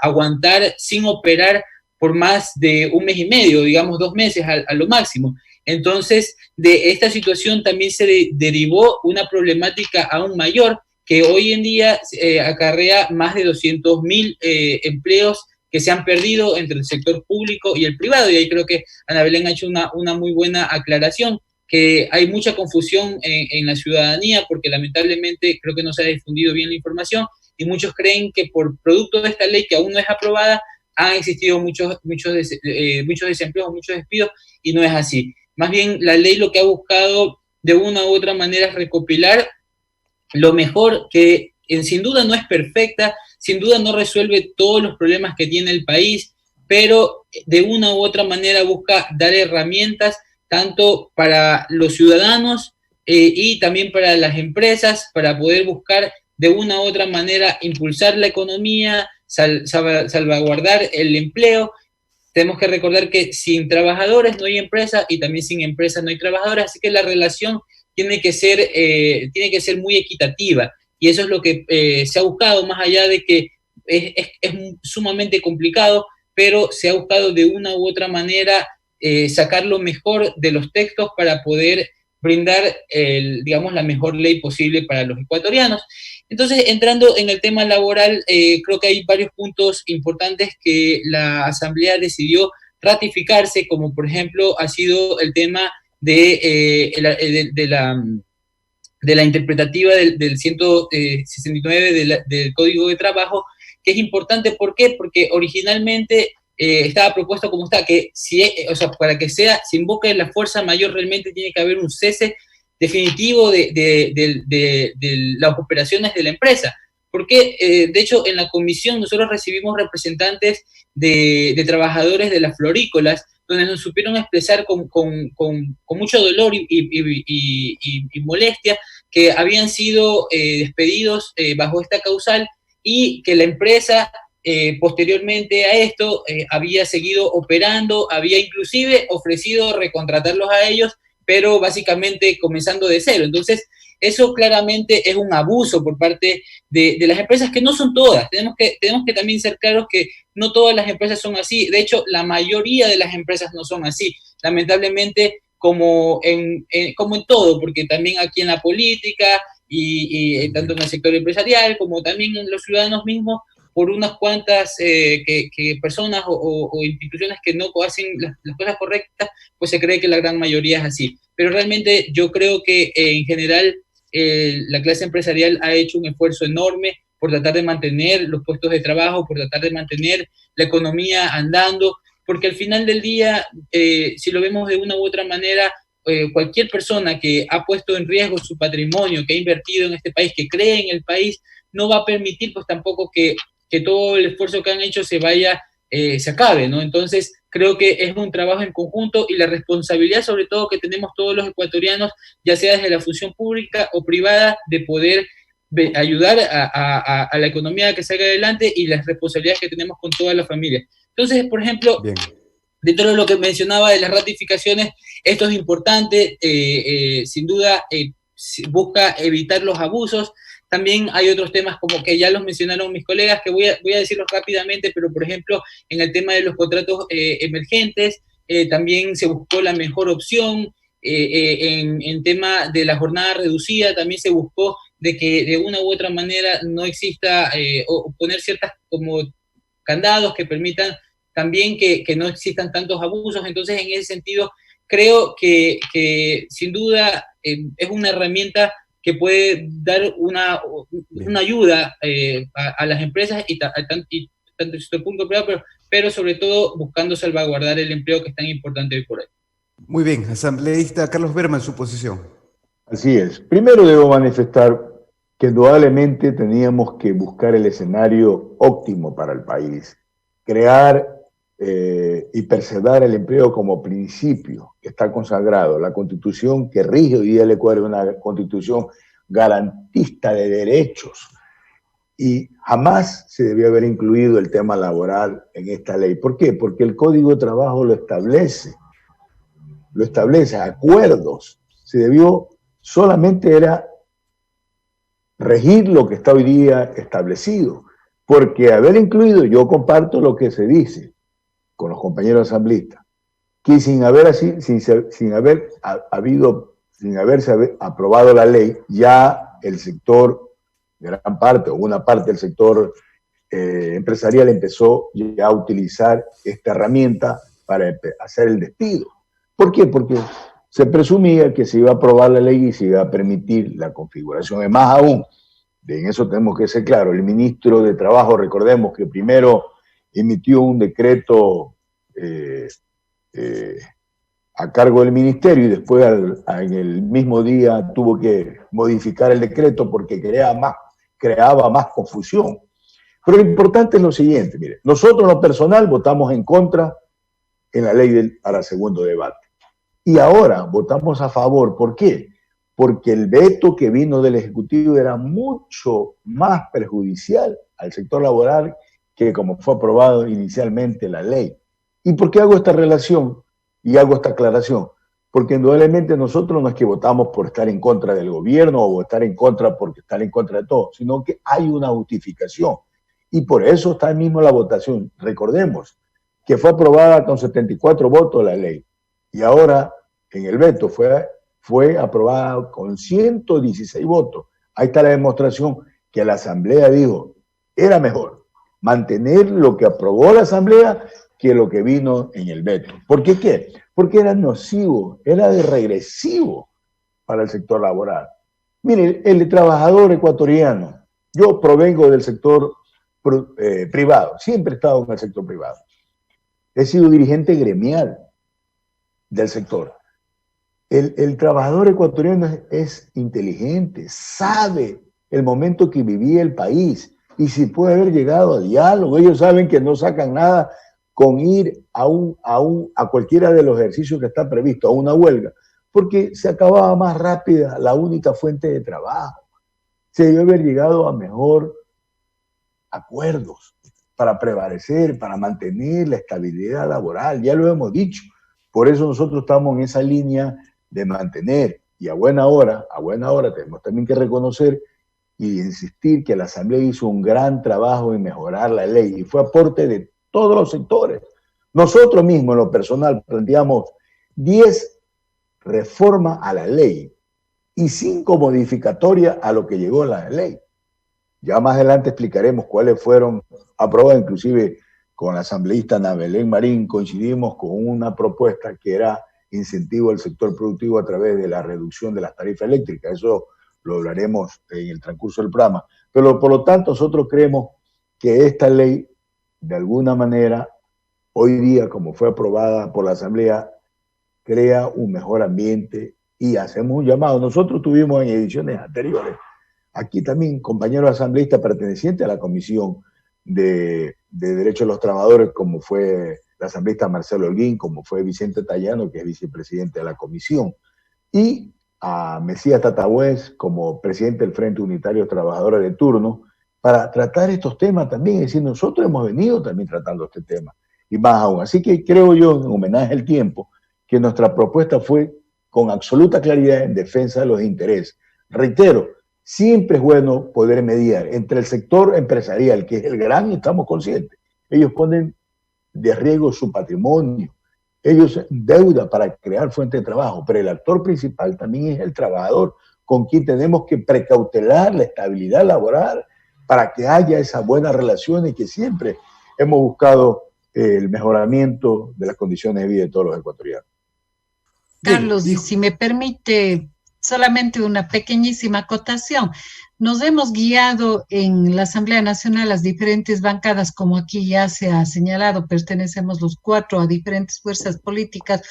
aguantar sin operar por más de un mes y medio, digamos 2 meses a lo máximo. Entonces, de esta situación también se derivó una problemática aún mayor, que hoy en día acarrea más de 200.000 empleos que se han perdido entre el sector público y el privado, y ahí creo que Ana Belén ha hecho una muy buena aclaración, que hay mucha confusión en la ciudadanía, porque lamentablemente creo que no se ha difundido bien la información, y muchos creen que por producto de esta ley, que aún no es aprobada, han existido muchos desempleos, muchos despidos, y no es así. Más bien, la ley lo que ha buscado de una u otra manera es recopilar lo mejor, que sin duda no es perfecta, sin duda no resuelve todos los problemas que tiene el país, pero de una u otra manera busca dar herramientas tanto para los ciudadanos y también para las empresas, para poder buscar de una u otra manera impulsar la economía, salvaguardar el empleo. Tenemos que recordar que sin trabajadores no hay empresa y también sin empresas no hay trabajadores, así que la relación tiene que ser muy equitativa, y eso es lo que se ha buscado, más allá de que es sumamente complicado, pero se ha buscado de una u otra manera sacar lo mejor de los textos para poder brindar, digamos, la mejor ley posible para los ecuatorianos. Entonces, entrando en el tema laboral, creo que hay varios puntos importantes que la Asamblea decidió ratificarse, como por ejemplo ha sido el tema de la interpretativa del 169 del Código de Trabajo, que es importante. ¿Por qué? Porque originalmente estaba propuesto como está, que o sea, para que se invoque la fuerza mayor realmente tiene que haber un cese definitivo de las operaciones de la empresa. Porque, de hecho, en la comisión nosotros recibimos representantes de trabajadores de las florícolas, donde nos supieron expresar con mucho dolor y molestia que habían sido despedidos bajo esta causal y que la empresa, posteriormente a esto, había seguido operando, había inclusive ofrecido recontratarlos a ellos, pero básicamente comenzando de cero. Entonces, eso claramente es un abuso por parte de las empresas, que no son todas. Tenemos que también ser claros que no todas las empresas son así. De hecho, la mayoría de las empresas no son así. Lamentablemente, como en todo, porque también aquí en la política y tanto en el sector empresarial como también en los ciudadanos mismos, por unas cuantas que personas o instituciones que no hacen las cosas correctas, pues se cree que la gran mayoría es así. Pero realmente yo creo que en general la clase empresarial ha hecho un esfuerzo enorme por tratar de mantener los puestos de trabajo, por tratar de mantener la economía andando, porque al final del día, si lo vemos de una u otra manera, cualquier persona que ha puesto en riesgo su patrimonio, que ha invertido en este país, que cree en el país, no va a permitir pues tampoco que todo el esfuerzo que han hecho se acabe, ¿no? Entonces, creo que es un trabajo en conjunto y la responsabilidad sobre todo que tenemos todos los ecuatorianos, ya sea desde la función pública o privada, de poder ayudar a la economía a que salga adelante, y las responsabilidades que tenemos con toda la familia. Entonces, por ejemplo, dentro de lo que mencionaba de las ratificaciones, esto es importante, sin duda busca evitar los abusos. También hay otros temas como que ya los mencionaron mis colegas, que voy a decirlos rápidamente, pero por ejemplo, en el tema de los contratos emergentes, también se buscó la mejor opción. En tema de la jornada reducida, también se buscó de que de una u otra manera no exista, o poner ciertas como candados que permitan también que no existan tantos abusos. Entonces, en ese sentido, creo que sin duda es una herramienta que puede dar una ayuda a las empresas y tanto desde el punto privado, pero sobre todo buscando salvaguardar el empleo, que es tan importante hoy por hoy. Muy bien, asambleísta Carlos Berman, su posición. Así es. Primero debo manifestar que indudablemente teníamos que buscar el escenario óptimo para el país, crear y preservar el empleo como principio que está consagrado. La Constitución que rige hoy día el Ecuador es una Constitución garantista de derechos, y jamás se debió haber incluido el tema laboral en esta ley. ¿Por qué? Porque el Código de Trabajo lo establece, acuerdos. Se debió, solamente era regir lo que está hoy día establecido, porque haber incluido, yo comparto lo que se dice con los compañeros asambleístas, que sin haberse aprobado la ley, ya el sector, gran parte o una parte del sector empresarial empezó ya a utilizar esta herramienta para hacer el despido. ¿Por qué? Porque se presumía que se iba a aprobar la ley y se iba a permitir la configuración. Es más aún, en eso tenemos que ser claros, el ministro de Trabajo, recordemos que primero emitió un decreto a cargo del ministerio, y después en el mismo día tuvo que modificar el decreto porque creaba más confusión. Pero lo importante es lo siguiente, mire, nosotros en lo personal votamos en contra en la ley para segundo debate. Y ahora votamos a favor. ¿Por qué? Porque el veto que vino del Ejecutivo era mucho más perjudicial al sector laboral que como fue aprobado inicialmente la ley. ¿Y por qué hago esta relación y hago esta aclaración? Porque indudablemente nosotros no es que votamos por estar en contra del gobierno o estar en contra porque estar en contra de todo, sino que hay una justificación. Y por eso está mismo la votación. Recordemos que fue aprobada con 74 votos la ley, y ahora en el veto fue aprobada con 116 votos. Ahí está la demostración que la Asamblea dijo, era mejor mantener lo que aprobó la Asamblea que lo que vino en el veto. ¿Por qué qué? Porque era nocivo, era regresivo para el sector laboral. Mire, el trabajador ecuatoriano, yo provengo del sector privado, siempre he estado en el sector privado. he sido dirigente gremial del sector. El trabajador ecuatoriano es inteligente, sabe el momento que vivía el país y si puede haber llegado a diálogo. Ellos saben que no sacan nada con ir a cualquiera de los ejercicios que está previsto, a una huelga, porque se acababa más rápida la única fuente de trabajo. Se debió haber llegado a mejor acuerdos para prevalecer, para mantener la estabilidad laboral, ya lo hemos dicho. Por eso nosotros estamos en esa línea de mantener, y a buena hora tenemos también que reconocer y insistir que la Asamblea hizo un gran trabajo en mejorar la ley y fue aporte de todos los sectores. Nosotros mismos, en lo personal, planteamos 10 reformas a la ley y 5 modificatorias a lo que llegó la ley. Ya más adelante explicaremos cuáles fueron aprobadas, inclusive con la asambleísta Ana Belén Marín coincidimos con una propuesta que era incentivo al sector productivo a través de la reducción de las tarifas eléctricas. Eso lo hablaremos en el transcurso del programa. Pero por lo tanto nosotros creemos que esta ley, de alguna manera, hoy día, como fue aprobada por la Asamblea, crea un mejor ambiente y hacemos un llamado. Nosotros tuvimos en ediciones anteriores, aquí también compañeros asambleístas pertenecientes a la Comisión de Derechos de los Trabajadores, como fue el asambleísta Marcelo Holguín, como fue Vicente Tallano, que es vicepresidente de la comisión, y a Mesías Tatabués como presidente del Frente Unitario de Trabajadores de turno, para tratar estos temas también. Es decir, nosotros hemos venido también tratando este tema, y más aún. Así que creo yo, en homenaje al tiempo, que nuestra propuesta fue con absoluta claridad en defensa de los intereses. Reitero, siempre es bueno poder mediar entre el sector empresarial, que es el gran, y estamos conscientes. Ellos ponen de riesgo su patrimonio, ellos deuda para crear fuentes de trabajo, pero el actor principal también es el trabajador, con quien tenemos que precautelar la estabilidad laboral para que haya esas buenas relaciones que siempre hemos buscado el mejoramiento de las condiciones de vida de todos los ecuatorianos. Carlos, y si me permite solamente una pequeñísima acotación. Nos hemos guiado en la Asamblea Nacional las diferentes bancadas, como aquí ya se ha señalado, pertenecemos los 4 a diferentes fuerzas políticas,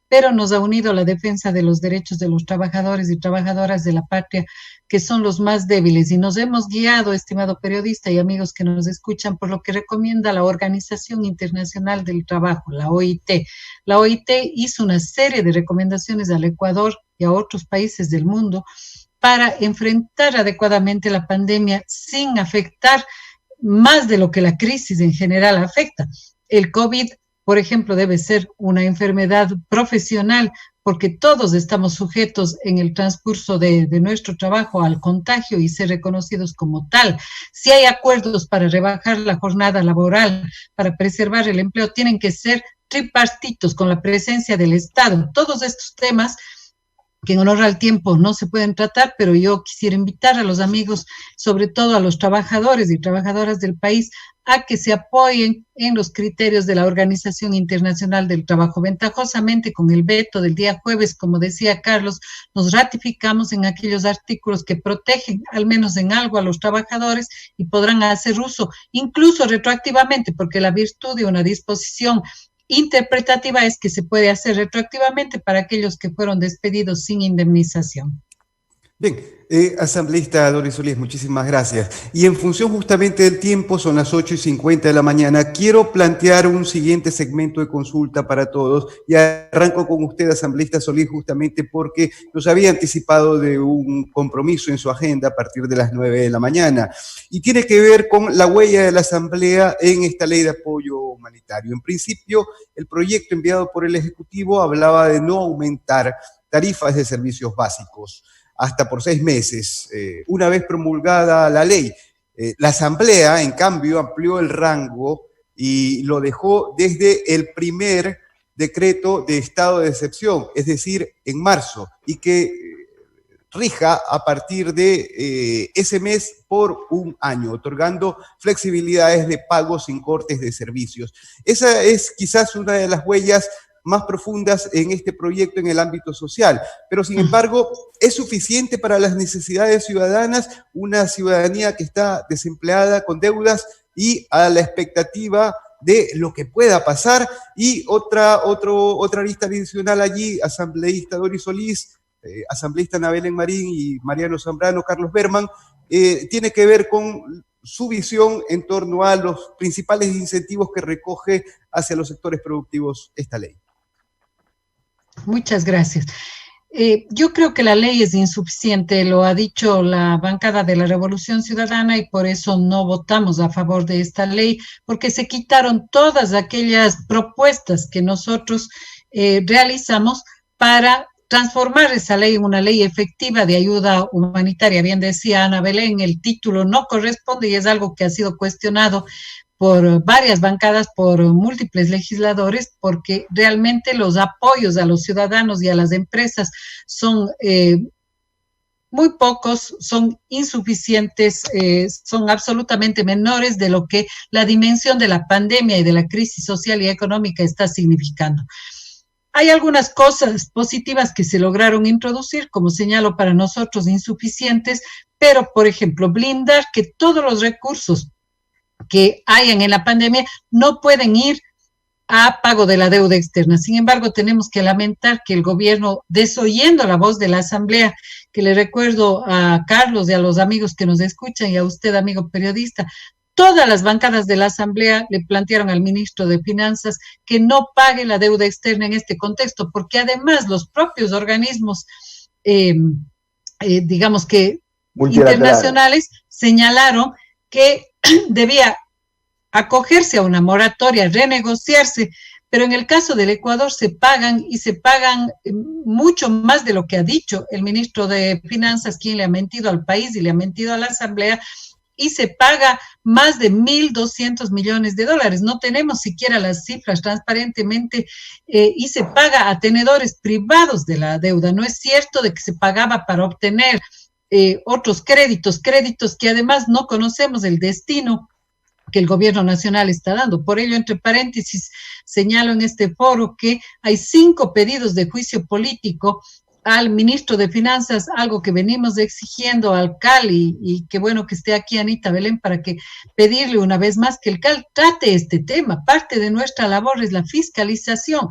pero nos ha unido la defensa de los derechos de los trabajadores y trabajadoras de la patria, que son los más débiles. Y nos hemos guiado, estimado periodista y amigos que nos escuchan, por lo que recomienda la Organización Internacional del Trabajo, la OIT. La OIT hizo una serie de recomendaciones al Ecuador y a otros países del mundo para enfrentar adecuadamente la pandemia sin afectar más de lo que la crisis en general afecta. El COVID, por ejemplo, debe ser una enfermedad profesional porque todos estamos sujetos en el transcurso de nuestro trabajo al contagio y ser reconocidos como tal. Si hay acuerdos para rebajar la jornada laboral, para preservar el empleo, tienen que ser tripartitos con la presencia del Estado. Todos estos temas que en honor al tiempo no se pueden tratar, pero yo quisiera invitar a los amigos, sobre todo a los trabajadores y trabajadoras del país, a que se apoyen en los criterios de la Organización Internacional del Trabajo. Ventajosamente, con el veto del día jueves, como decía Carlos, nos ratificamos en aquellos artículos que protegen, al menos en algo, a los trabajadores y podrán hacer uso, incluso retroactivamente, porque la virtud de una disposición interpretativa es que se puede hacer retroactivamente para aquellos que fueron despedidos sin indemnización. Bien, asambleísta Doris Solís, muchísimas gracias. Y en función justamente del tiempo, son las 8:50 de la mañana, quiero plantear un siguiente segmento de consulta para todos y arranco con usted, asambleísta Solís, justamente porque nos había anticipado de un compromiso en su agenda a partir de las 9 de la mañana y tiene que ver con la huella de la Asamblea en esta ley de apoyo humanitario. En principio, el proyecto enviado por el Ejecutivo hablaba de no aumentar tarifas de servicios básicos hasta por 6 meses, una vez promulgada la ley. La Asamblea, en cambio, amplió el rango y lo dejó desde el primer decreto de estado de excepción, es decir, en marzo, y que rija a partir de ese mes por un año, otorgando flexibilidades de pago sin cortes de servicios. Esa es quizás una de las huellas más profundas en este proyecto en el ámbito social, pero sin embargo es suficiente para las necesidades ciudadanas, una ciudadanía que está desempleada, con deudas y a la expectativa de lo que pueda pasar. Y otra lista adicional allí, asambleísta Doris Solís, asambleísta Ana Belén Marín y Mariano Zambrano, Carlos Berman, tiene que ver con su visión en torno a los principales incentivos que recoge hacia los sectores productivos esta ley. Muchas gracias. Yo creo que la ley es insuficiente, lo ha dicho la bancada de la Revolución Ciudadana, y por eso no votamos a favor de esta ley, porque se quitaron todas aquellas propuestas que nosotros realizamos para transformar esa ley en una ley efectiva de ayuda humanitaria. Bien decía Ana Belén, el título no corresponde y es algo que ha sido cuestionado por varias bancadas, por múltiples legisladores, porque realmente los apoyos a los ciudadanos y a las empresas son muy pocos, son insuficientes, son absolutamente menores de lo que la dimensión de la pandemia y de la crisis social y económica está significando. Hay algunas cosas positivas que se lograron introducir, como señalo, para nosotros insuficientes, pero, por ejemplo, blindar que todos los recursos que hayan en la pandemia no pueden ir a pago de la deuda externa. Sin embargo, tenemos que lamentar que el gobierno, desoyendo la voz de la Asamblea, que le recuerdo a Carlos y a los amigos que nos escuchan y a usted, amigo periodista, todas las bancadas de la Asamblea le plantearon al ministro de Finanzas que no pague la deuda externa en este contexto, porque además los propios organismos, digamos que internacionales, señalaron que debía acogerse a una moratoria, renegociarse, pero en el caso del Ecuador se pagan y se pagan mucho más de lo que ha dicho el ministro de Finanzas, quien le ha mentido al país y le ha mentido a la Asamblea, y se paga más de 1.200 millones de dólares. No tenemos siquiera las cifras transparentemente, y se paga a tenedores privados de la deuda. No es cierto de que se pagaba para obtener otros créditos que además no conocemos el destino que el gobierno nacional está dando. Por ello, entre paréntesis, señalo en este foro que hay 5 pedidos de juicio político al ministro de Finanzas, algo que venimos exigiendo al CAL, y qué bueno que esté aquí Anita Belén para que pedirle una vez más que el CAL trate este tema. Parte de nuestra labor es la fiscalización.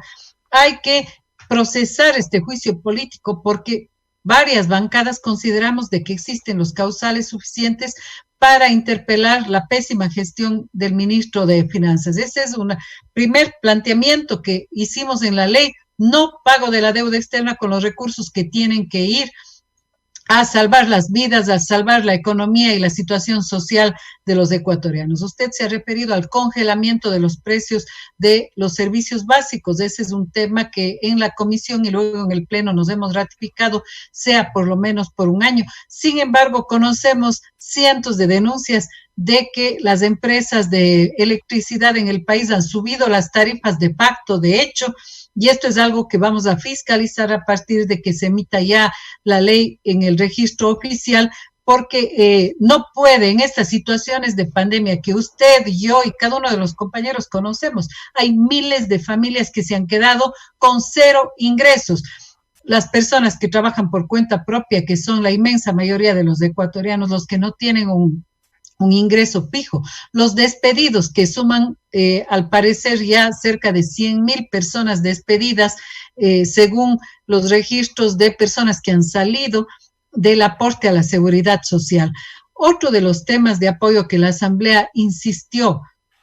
Hay que procesar este juicio político porque varias bancadas consideramos de que existen los causales suficientes para interpelar la pésima gestión del ministro de Finanzas. Ese es un primer planteamiento que hicimos en la ley: no pago de la deuda externa con los recursos que tienen que ir a salvar las vidas, a salvar la economía y la situación social de los ecuatorianos. Usted se ha referido al congelamiento de los precios de los servicios básicos. Ese es un tema que en la comisión y luego en el pleno nos hemos ratificado, sea por lo menos por un año. Sin embargo, conocemos cientos de denuncias de que las empresas de electricidad en el país han subido las tarifas de facto, de hecho, y esto es algo que vamos a fiscalizar a partir de que se emita ya la ley en el registro oficial, porque no puede en estas situaciones de pandemia que usted, yo y cada uno de los compañeros conocemos, hay miles de familias que se han quedado con 0 ingresos. Las personas que trabajan por cuenta propia, que son la inmensa mayoría de los ecuatorianos, los que no tienen un ingreso fijo, los despedidos que suman al parecer ya cerca de 100,000 personas despedidas, según los registros de personas que han salido del aporte a la seguridad social. Otro de los temas de apoyo que la Asamblea insistió,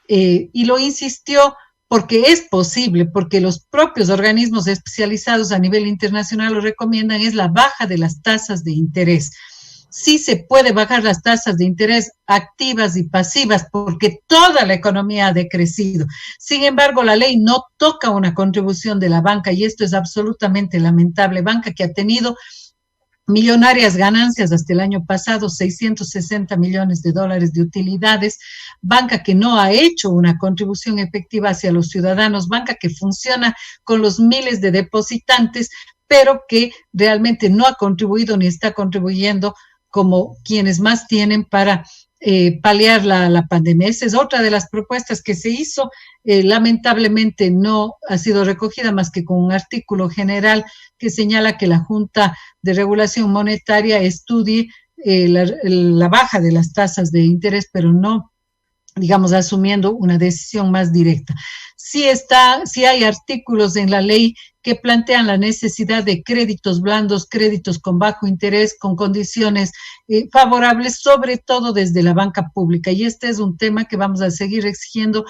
y lo insistió porque es posible, porque los propios organismos especializados a nivel internacional lo recomiendan, es la baja de las tasas de interés. Sí se puede bajar las tasas de interés activas y pasivas porque toda la economía ha decrecido. Sin embargo, la ley no toca una contribución de la banca y esto es absolutamente lamentable. Banca que ha tenido millonarias ganancias hasta el año pasado, 660 millones de dólares de utilidades, banca que no ha hecho una contribución efectiva hacia los ciudadanos, banca que funciona con los miles de depositantes, pero que realmente no ha contribuido ni está contribuyendo como quienes más tienen para paliar la pandemia. Esa es otra de las propuestas que se hizo. Lamentablemente no ha sido recogida más que con un artículo general que señala que la Junta de Regulación Monetaria estudie la baja de las tasas de interés, pero no digamos, asumiendo una decisión más directa. Sí hay artículos en la ley que plantean la necesidad de créditos blandos, créditos con bajo interés, con condiciones favorables, sobre todo desde la banca pública. Y este es un tema que vamos a seguir exigiendo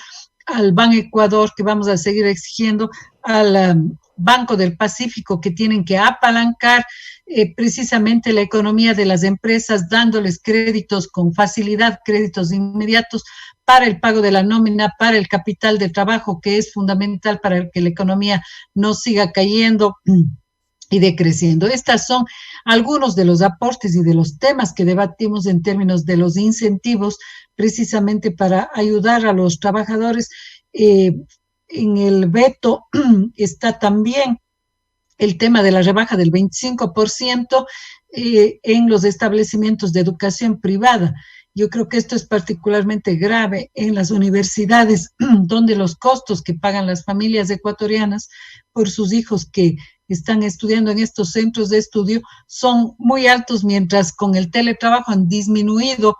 al Ban Ecuador, que vamos a seguir exigiendo al Banco del Pacífico, que tienen que apalancar precisamente la economía de las empresas, dándoles créditos con facilidad, créditos inmediatos para el pago de la nómina, para el capital de trabajo, que es fundamental para que la economía no siga cayendo y decreciendo. Estos son algunos de los aportes y de los temas que debatimos en términos de los incentivos, precisamente para ayudar a los trabajadores. En el veto está también el tema de la rebaja del 25% en los establecimientos de educación privada. Yo creo que esto es particularmente grave en las universidades, donde los costos que pagan las familias ecuatorianas por sus hijos que están estudiando en estos centros de estudio son muy altos, mientras con el teletrabajo han disminuido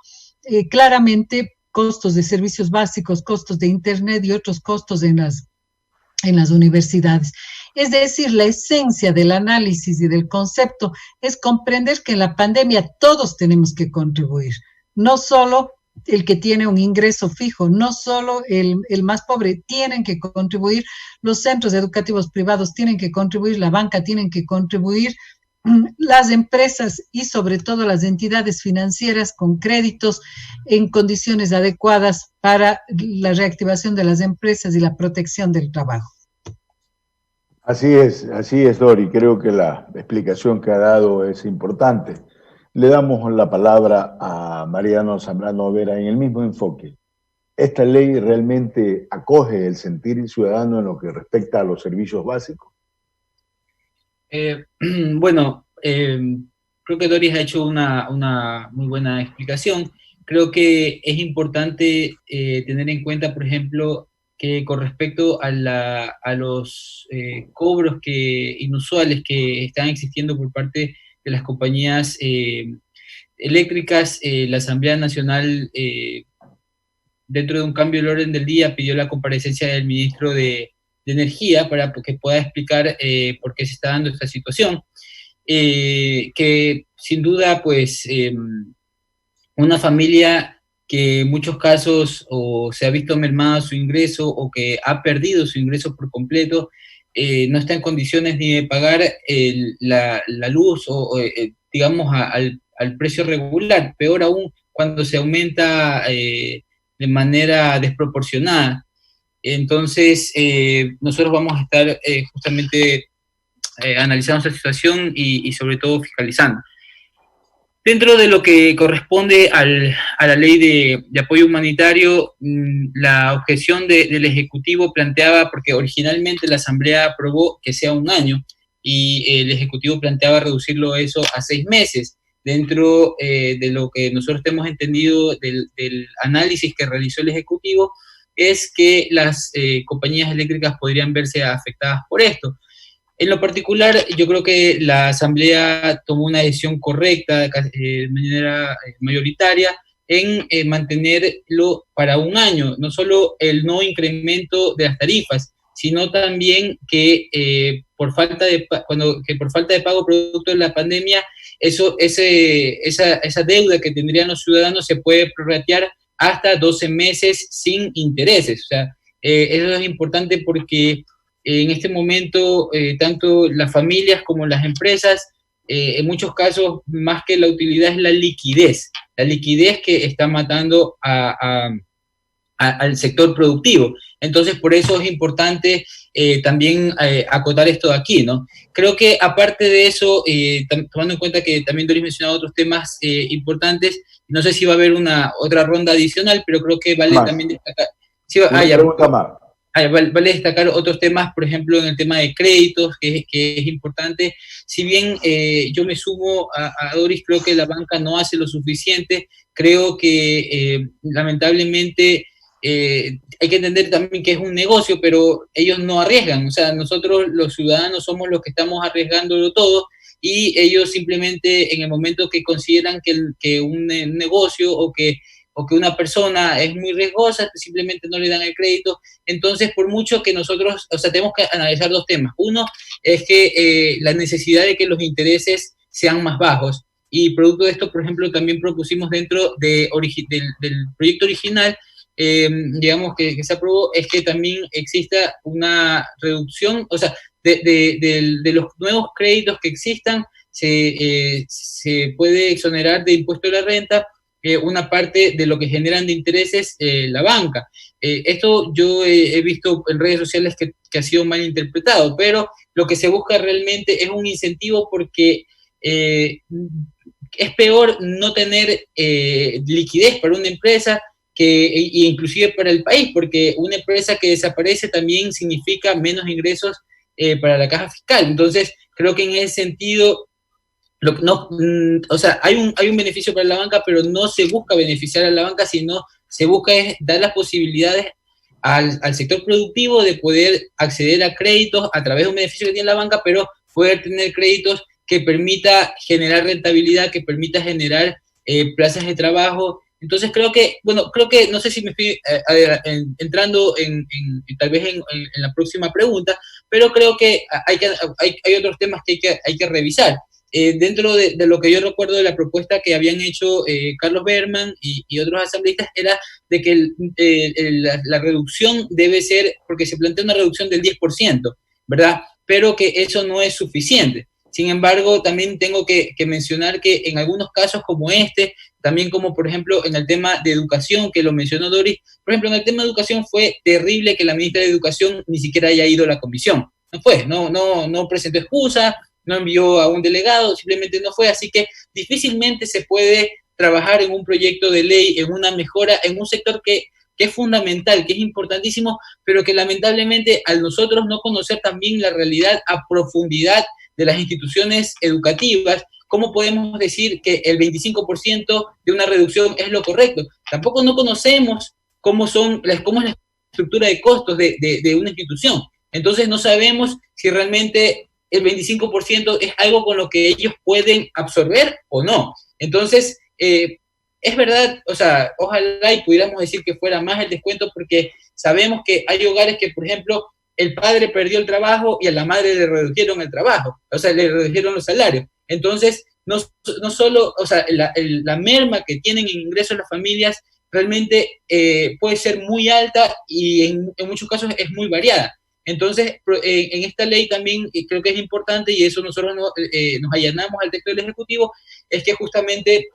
claramente costos de servicios básicos, costos de internet y otros costos en las universidades. Es decir, la esencia del análisis y del concepto es comprender que en la pandemia todos tenemos que contribuir, no solo el que tiene un ingreso fijo, no solo el más pobre, tienen que contribuir, los centros educativos privados tienen que contribuir, la banca tienen que contribuir, las empresas y sobre todo las entidades financieras con créditos en condiciones adecuadas para la reactivación de las empresas y la protección del trabajo. Así es, Dori. Creo que la explicación que ha dado es importante. Le damos la palabra a Mariano Zambrano Vera en el mismo enfoque. ¿Esta ley realmente acoge el sentir ciudadano en lo que respecta a los servicios básicos? Bueno, creo que Doris ha hecho una muy buena explicación. Creo que es importante tener en cuenta, por ejemplo, que con respecto a los cobros inusuales que están existiendo por parte de las compañías eléctricas, la Asamblea Nacional, dentro de un cambio del orden del día, pidió la comparecencia del ministro de Energía para que pueda explicar por qué se está dando esta situación, que sin duda, pues, una familia que en muchos casos o se ha visto mermado su ingreso o que ha perdido su ingreso por completo, no está en condiciones ni de pagar la luz digamos, al precio regular, peor aún cuando se aumenta de manera desproporcionada. Entonces, nosotros vamos a estar justamente analizando esta situación y sobre todo fiscalizando. Dentro de lo que corresponde a la ley de apoyo humanitario, la objeción del Ejecutivo planteaba, porque originalmente la Asamblea aprobó que sea 1 año, y el Ejecutivo planteaba reducirlo eso a 6 meses. Dentro de lo que nosotros hemos entendido del análisis que realizó el Ejecutivo, es que las compañías eléctricas podrían verse afectadas por esto. En lo particular, yo creo que la Asamblea tomó una decisión correcta, de manera mayoritaria, en mantenerlo para 1 año, no solo el no incremento de las tarifas, sino también que por falta de pago producto de la pandemia, esa deuda que tendrían los ciudadanos se puede prorratear hasta 12 meses sin intereses. O sea, eso es importante porque en este momento, tanto las familias como las empresas, en muchos casos, más que la utilidad es la liquidez que está matando al sector productivo. Entonces, por eso es importante también acotar esto de aquí, ¿no? Creo que aparte de eso, tomando en cuenta que también Doris mencionaba otros temas importantes, no sé si va a haber otra ronda adicional, pero creo que vale también destacar. Vale destacar otros temas, por ejemplo, en el tema de créditos, que es importante. Si bien yo me sumo a Doris, creo que la banca no hace lo suficiente. Creo que lamentablemente hay que entender también que es un negocio, pero ellos no arriesgan. O sea, nosotros los ciudadanos somos los que estamos arriesgándolo todo, y ellos simplemente en el momento que consideran que un negocio o que o que una persona es muy riesgosa, simplemente no le dan el crédito. Entonces, por mucho que nosotros, o sea, tenemos que analizar dos temas. Uno es que la necesidad de que los intereses sean más bajos. Y producto de esto, por ejemplo, también propusimos dentro del proyecto original, digamos, que se aprobó, es que también exista una reducción, o sea, de los nuevos créditos que existan, se puede exonerar de impuesto a la renta una parte de lo que generan de intereses la banca. Esto yo he visto en redes sociales que ha sido mal interpretado, pero lo que se busca realmente es un incentivo porque es peor no tener liquidez para una empresa e inclusive para el país, porque una empresa que desaparece también significa menos ingresos para la caja fiscal. Entonces, creo que en ese sentido, o sea, hay un beneficio para la banca, pero no se busca beneficiar a la banca, sino se busca es dar las posibilidades al sector productivo de poder acceder a créditos a través de un beneficio que tiene la banca, pero poder tener créditos que permita generar rentabilidad, que permita generar plazas de trabajo. Entonces creo que, no sé si me estoy entrando tal vez en la próxima pregunta, pero creo que hay otros temas que hay que revisar. Dentro de lo que yo recuerdo de la propuesta que habían hecho Carlos Berman y otros asambleístas, era de que la reducción debe ser, porque se plantea una reducción del 10%, ¿verdad? Pero que eso no es suficiente. Sin embargo, también tengo que mencionar que en algunos casos como este, también como por ejemplo en el tema de educación, que lo mencionó Doris, por ejemplo en el tema de educación fue terrible que la ministra de Educación ni siquiera haya ido a la comisión. No presentó excusa, no envió a un delegado, simplemente no fue, así que difícilmente se puede trabajar en un proyecto de ley, en una mejora, en un sector que es fundamental, que es importantísimo, pero que lamentablemente al nosotros no conocer también la realidad a profundidad de las instituciones educativas, ¿cómo podemos decir que el 25% de una reducción es lo correcto? Tampoco no conocemos cómo es la estructura de costos de una institución. Entonces no sabemos si realmente el 25% es algo con lo que ellos pueden absorber o no. Entonces, es verdad, o sea, ojalá y pudiéramos decir que fuera más el descuento, porque sabemos que hay hogares que, por ejemplo, el padre perdió el trabajo y a la madre le redujeron el trabajo, o sea, le redujeron los salarios. Entonces, no solo, o sea, la merma que tienen en ingresos las familias realmente puede ser muy alta y en muchos casos es muy variada. Entonces, en esta ley también creo que es importante, y eso nosotros nos allanamos al texto del Ejecutivo, es que justamente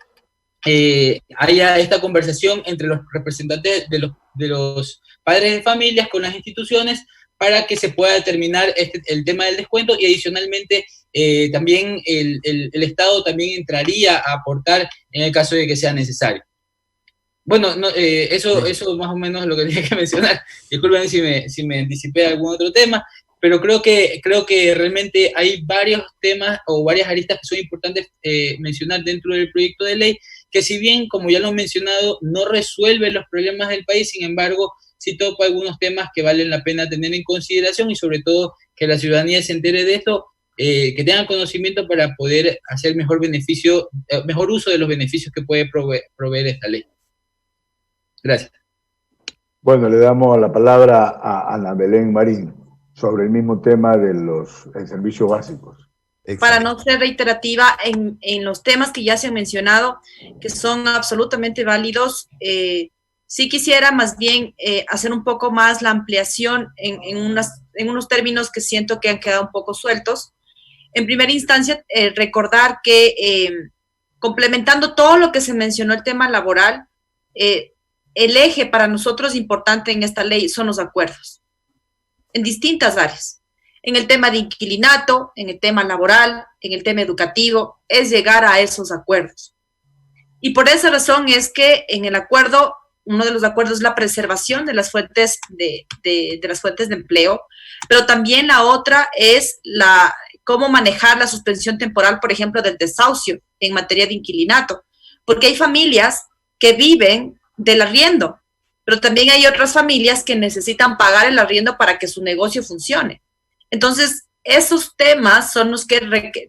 haya esta conversación entre los representantes de los padres de familias con las instituciones para que se pueda determinar el tema del descuento, y adicionalmente también el Estado también entraría a aportar en el caso de que sea necesario. Bueno, eso más o menos es lo que tenía que mencionar. Disculpen si me anticipé a algún otro tema, pero creo que realmente hay varios temas o varias aristas que son importantes mencionar dentro del proyecto de ley, que si bien, como ya lo he mencionado, no resuelve los problemas del país, sin embargo, sí toca algunos temas que valen la pena tener en consideración, y sobre todo que la ciudadanía se entere de esto, que tengan conocimiento para poder hacer mejor uso de los beneficios que puede proveer esta ley. Gracias. Bueno, le damos la palabra a Ana Belén Marín sobre el mismo tema de los servicios básicos. Para no ser reiterativa en los temas que ya se han mencionado, que son absolutamente válidos, sí quisiera más bien hacer un poco más la ampliación en unos términos que siento que han quedado un poco sueltos. En primera instancia, recordar que complementando todo lo que se mencionó el tema laboral, el eje para nosotros importante en esta ley son los acuerdos, en distintas áreas. En el tema de inquilinato, en el tema laboral, en el tema educativo, es llegar a esos acuerdos. Y por esa razón es que en el acuerdo, uno de los acuerdos es la preservación de las fuentes de las fuentes de empleo, pero también la otra es cómo manejar la suspensión temporal, por ejemplo, del desahucio en materia de inquilinato, porque hay familias que viven del arriendo, pero también hay otras familias que necesitan pagar el arriendo para que su negocio funcione. Entonces, esos temas son los que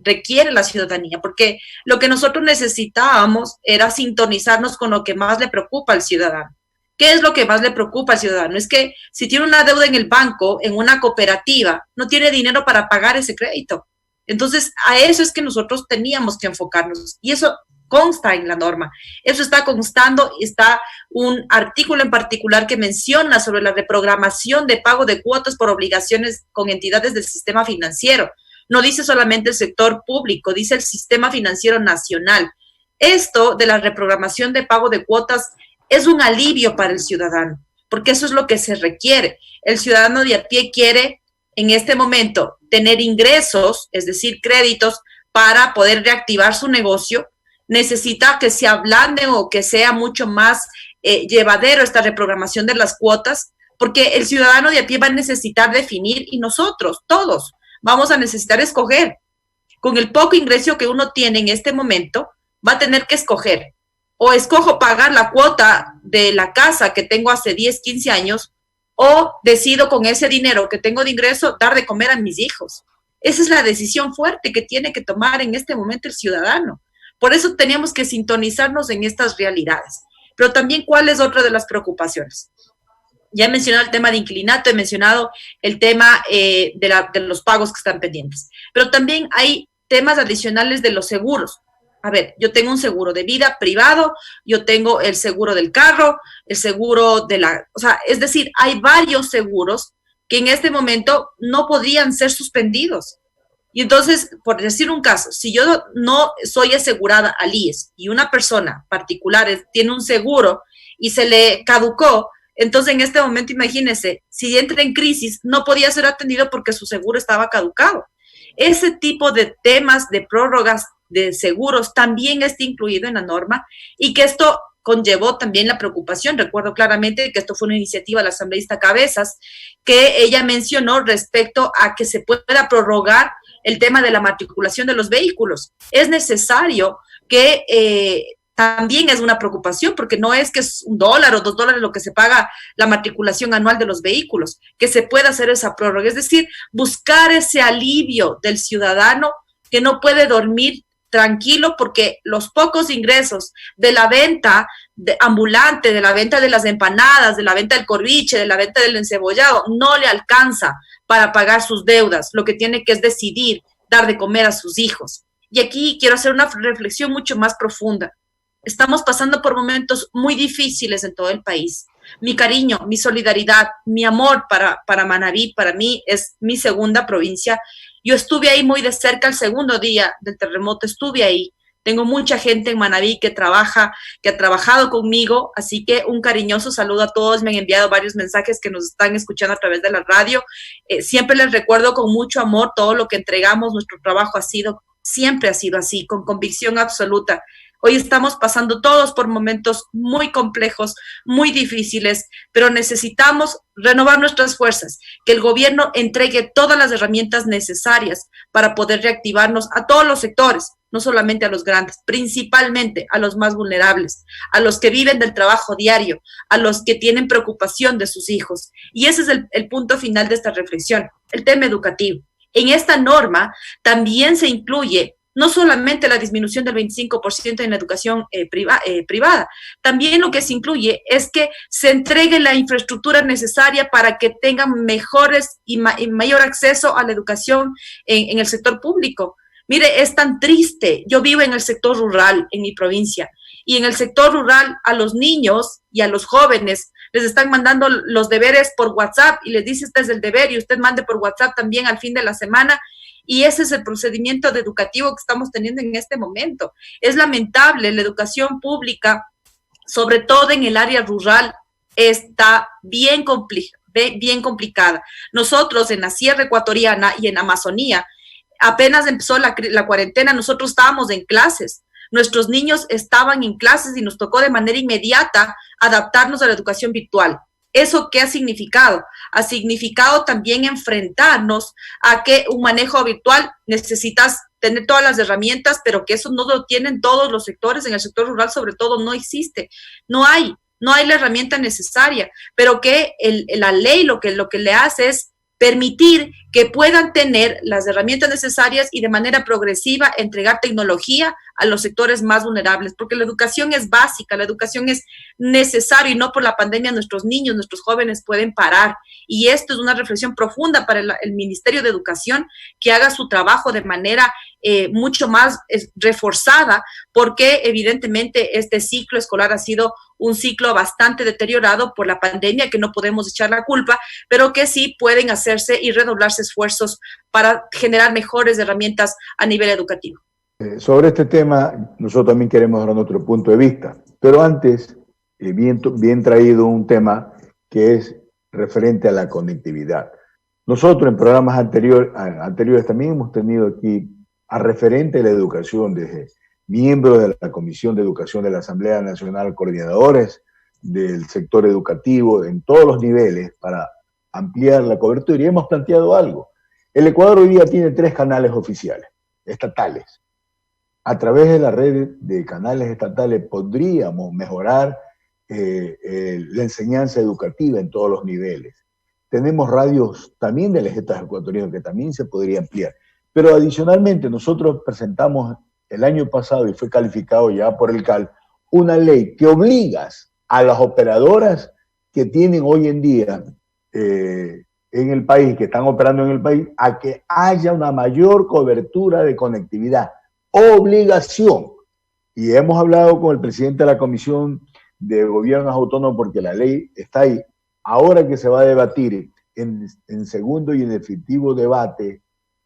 requiere la ciudadanía, porque lo que nosotros necesitábamos era sintonizarnos con lo que más le preocupa al ciudadano. ¿Qué es lo que más le preocupa al ciudadano? Es que si tiene una deuda en el banco, en una cooperativa, no tiene dinero para pagar ese crédito. Entonces, a eso es que nosotros teníamos que enfocarnos. Y eso consta en la norma. Eso está constando, está un artículo en particular que menciona sobre la reprogramación de pago de cuotas por obligaciones con entidades del sistema financiero. No dice solamente el sector público, dice el sistema financiero nacional. Esto de la reprogramación de pago de cuotas es un alivio para el ciudadano, porque eso es lo que se requiere. El ciudadano de a pie quiere, en este momento, tener ingresos, es decir, créditos, para poder reactivar su negocio. Necesita que se ablanden o que sea mucho más llevadero esta reprogramación de las cuotas, porque el ciudadano de a pie va a necesitar definir y nosotros, todos, vamos a necesitar escoger. Con el poco ingreso que uno tiene en este momento, va a tener que escoger. O escojo pagar la cuota de la casa que tengo hace 10, 15 años, o decido con ese dinero que tengo de ingreso dar de comer a mis hijos. Esa es la decisión fuerte que tiene que tomar en este momento el ciudadano. Por eso teníamos que sintonizarnos en estas realidades. Pero también, ¿cuál es otra de las preocupaciones? Ya he mencionado el tema de inquilinato, he mencionado el tema de los pagos que están pendientes. Pero también hay temas adicionales de los seguros. A ver, yo tengo un seguro de vida privado, yo tengo el seguro del carro, el seguro de o sea, es decir, hay varios seguros que en este momento no podrían ser suspendidos. Y entonces, por decir un caso, si yo no soy asegurada al IES y una persona particular tiene un seguro y se le caducó, entonces en este momento, imagínense, si entra en crisis, no podía ser atendido porque su seguro estaba caducado. Ese tipo de temas de prórrogas de seguros también está incluido en la norma y que esto conllevó también la preocupación. Recuerdo claramente que esto fue una iniciativa de la asambleísta Cabezas, que ella mencionó respecto a que se pueda prorrogar el tema de la matriculación de los vehículos. Es necesario que también es una preocupación, porque no es que es $1 o $2 lo que se paga la matriculación anual de los vehículos, que se pueda hacer esa prórroga, es decir, buscar ese alivio del ciudadano que no puede dormir tranquilo porque los pocos ingresos de la venta ambulante, de la venta de las empanadas, de la venta del corviche, de la venta del encebollado, no le alcanza para pagar sus deudas. Lo que tiene que es decidir dar de comer a sus hijos. Y aquí quiero hacer una reflexión mucho más profunda. Estamos pasando por momentos muy difíciles en todo el país. Mi cariño, mi solidaridad, mi amor para Manabí, para mí es mi segunda provincia. Yo estuve ahí muy de cerca el segundo día del terremoto, estuve ahí. Tengo mucha gente en Manabí que ha trabajado conmigo, así que un cariñoso saludo a todos. Me han enviado varios mensajes que nos están escuchando a través de la radio. Siempre les recuerdo con mucho amor todo lo que entregamos. Nuestro trabajo siempre ha sido así, con convicción absoluta. Hoy estamos pasando todos por momentos muy complejos, muy difíciles, pero necesitamos renovar nuestras fuerzas, que el gobierno entregue todas las herramientas necesarias para poder reactivarnos a todos los sectores, no solamente a los grandes, principalmente a los más vulnerables, a los que viven del trabajo diario, a los que tienen preocupación de sus hijos. Y ese es el punto final de esta reflexión, el tema educativo. En esta norma también se incluye no solamente la disminución del 25% en la educación privada, también lo que se incluye es que se entregue la infraestructura necesaria para que tengan mejores y mayor acceso a la educación en el sector público. Mire, es tan triste. Yo vivo en el sector rural, en mi provincia, y en el sector rural a los niños y a los jóvenes les están mandando los deberes por WhatsApp y les dice, este es el deber y usted mande por WhatsApp también al fin de la semana. Y ese es el procedimiento educativo que estamos teniendo en este momento. Es lamentable, la educación pública, sobre todo en el área rural, está bien complicada. Nosotros en la Sierra Ecuatoriana y en Amazonía, apenas empezó la cuarentena, nosotros estábamos en clases. Nuestros niños estaban en clases y nos tocó de manera inmediata adaptarnos a la educación virtual. ¿Eso qué ha significado? Ha significado también enfrentarnos a que un manejo virtual necesitas tener todas las herramientas, pero que eso no lo tienen todos los sectores. En el sector rural, sobre todo, no existe. No hay la herramienta necesaria, pero que la ley lo que le hace es permitir que puedan tener las herramientas necesarias y de manera progresiva entregar tecnología a los sectores más vulnerables, porque la educación es básica, la educación es necesaria y no por la pandemia nuestros niños, nuestros jóvenes pueden parar. Y esto es una reflexión profunda para el Ministerio de Educación, que haga su trabajo de manera mucho más reforzada, porque evidentemente este ciclo escolar ha sido un ciclo bastante deteriorado por la pandemia, que no podemos echar la culpa, pero que sí pueden hacerse y redoblarse esfuerzos para generar mejores herramientas a nivel educativo. Sobre este tema, nosotros también queremos dar nuestro punto de vista, pero antes, bien traído un tema que es referente a la conectividad. Nosotros en programas anteriores también hemos tenido aquí a referente de la educación, desde miembros de la Comisión de Educación de la Asamblea Nacional, coordinadores del sector educativo en todos los niveles para ampliar la cobertura, y hemos planteado algo. El Ecuador hoy día tiene 3 canales oficiales, estatales. A través de la red de canales estatales podríamos mejorar la enseñanza educativa en todos los niveles. Tenemos radios también de las estados ecuatorianas que también se podría ampliar. Pero adicionalmente nosotros presentamos el año pasado, y fue calificado ya por el CAL, una ley que obliga a las operadoras que tienen hoy en día en el país, que están operando en el país, a que haya una mayor cobertura de conectividad. Obligación. Y hemos hablado con el presidente de la Comisión de Gobiernos Autónomos porque la ley está ahí. Ahora que se va a debatir en segundo y en definitivo debate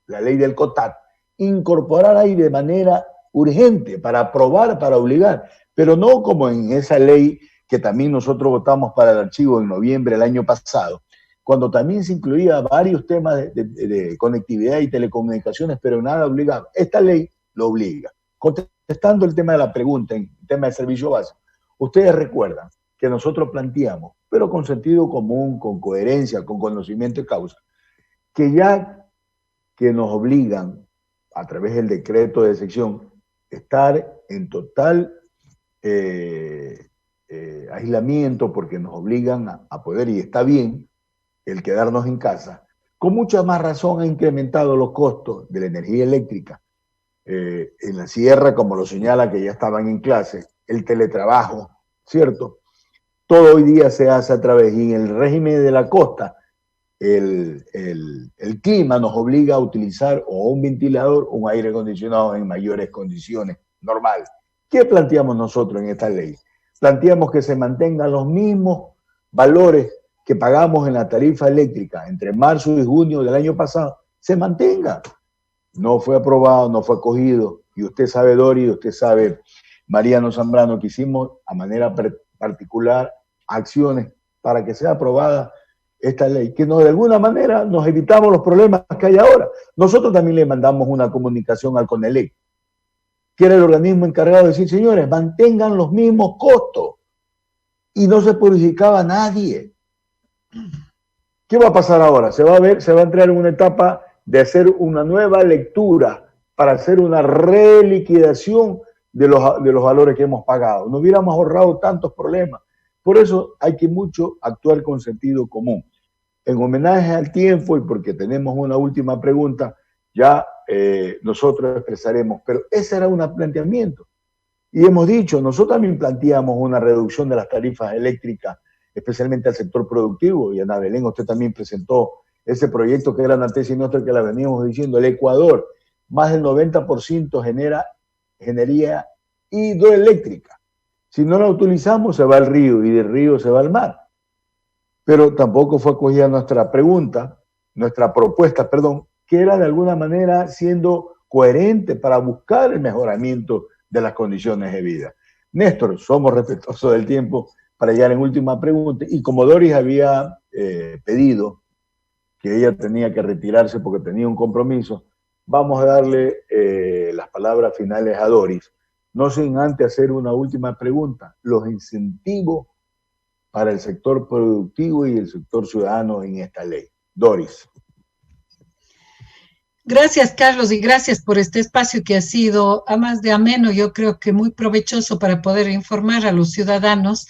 la ley del COTAT, incorporar ahí de manera urgente para aprobar, para obligar, pero no como en esa ley que también nosotros votamos para el archivo en noviembre del año pasado, cuando también se incluía varios temas de conectividad y telecomunicaciones, pero nada obligado. Esta ley lo obliga. Contestando el tema de la pregunta, en el tema de servicio básico, ustedes recuerdan que nosotros planteamos, pero con sentido común, con coherencia, con conocimiento de causa, que ya que nos obligan a través del decreto de sección estar en total aislamiento, porque nos obligan a poder, y está bien, el quedarnos en casa, con mucha más razón ha incrementado los costos de la energía eléctrica. En la sierra, como lo señala que ya estaban en clase, el teletrabajo, ¿cierto? Todo hoy día se hace a través, y en el régimen de la costa, el clima nos obliga a utilizar o un ventilador o un aire acondicionado en mayores condiciones normales. ¿Qué planteamos nosotros en esta ley? Planteamos que se mantengan los mismos valores que pagamos en la tarifa eléctrica entre marzo y junio del año pasado, se mantenga. No fue aprobado, no fue acogido, y usted sabe, Dori, usted sabe, Mariano Zambrano, que hicimos a manera particular acciones para que sea aprobada esta ley, que de alguna manera nos evitamos los problemas que hay ahora. Nosotros también le mandamos una comunicación al CONELEC, que era el organismo encargado de decir, señores, mantengan los mismos costos, y no se perjudicaba a nadie. ¿Qué va a pasar ahora? Se va a entrar en una etapa de hacer una nueva lectura para hacer una reliquidación de los valores que hemos pagado. No hubiéramos ahorrado tantos problemas. Por eso hay que mucho actuar con sentido común. En homenaje al tiempo, y porque tenemos una última pregunta, ya nosotros expresaremos, pero ese era un planteamiento. Y hemos dicho, nosotros también planteamos una reducción de las tarifas eléctricas, especialmente al sector productivo, y Ana Belén, usted también presentó ese proyecto que era una tesis nuestra que la veníamos diciendo. El Ecuador, más del 90% genera energía hidroeléctrica. Si no la utilizamos, se va al río, y del río se va al mar. Pero tampoco fue acogida nuestra propuesta, que era de alguna manera siendo coherente para buscar el mejoramiento de las condiciones de vida. Néstor, somos respetuosos del tiempo para llegar en última pregunta, y como Doris había pedido que ella tenía que retirarse porque tenía un compromiso, vamos a darle las palabras finales a Doris, no sin antes hacer una última pregunta: los incentivos para el sector productivo y el sector ciudadano en esta ley. Doris. Gracias, Carlos, y gracias por este espacio que ha sido, a más de ameno, yo creo que muy provechoso para poder informar a los ciudadanos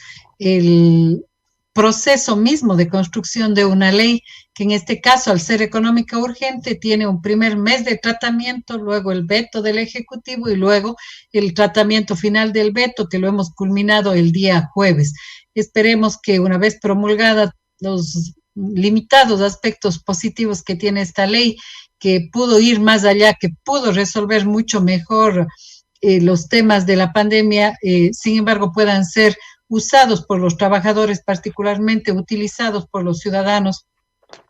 proceso mismo de construcción de una ley que en este caso, al ser económica urgente, tiene un primer mes de tratamiento, luego el veto del Ejecutivo y luego el tratamiento final del veto, que lo hemos culminado el día jueves. Esperemos que una vez promulgada los limitados aspectos positivos que tiene esta ley, que pudo ir más allá, que pudo resolver mucho mejor los temas de la pandemia, sin embargo puedan ser usados por los trabajadores, particularmente utilizados por los ciudadanos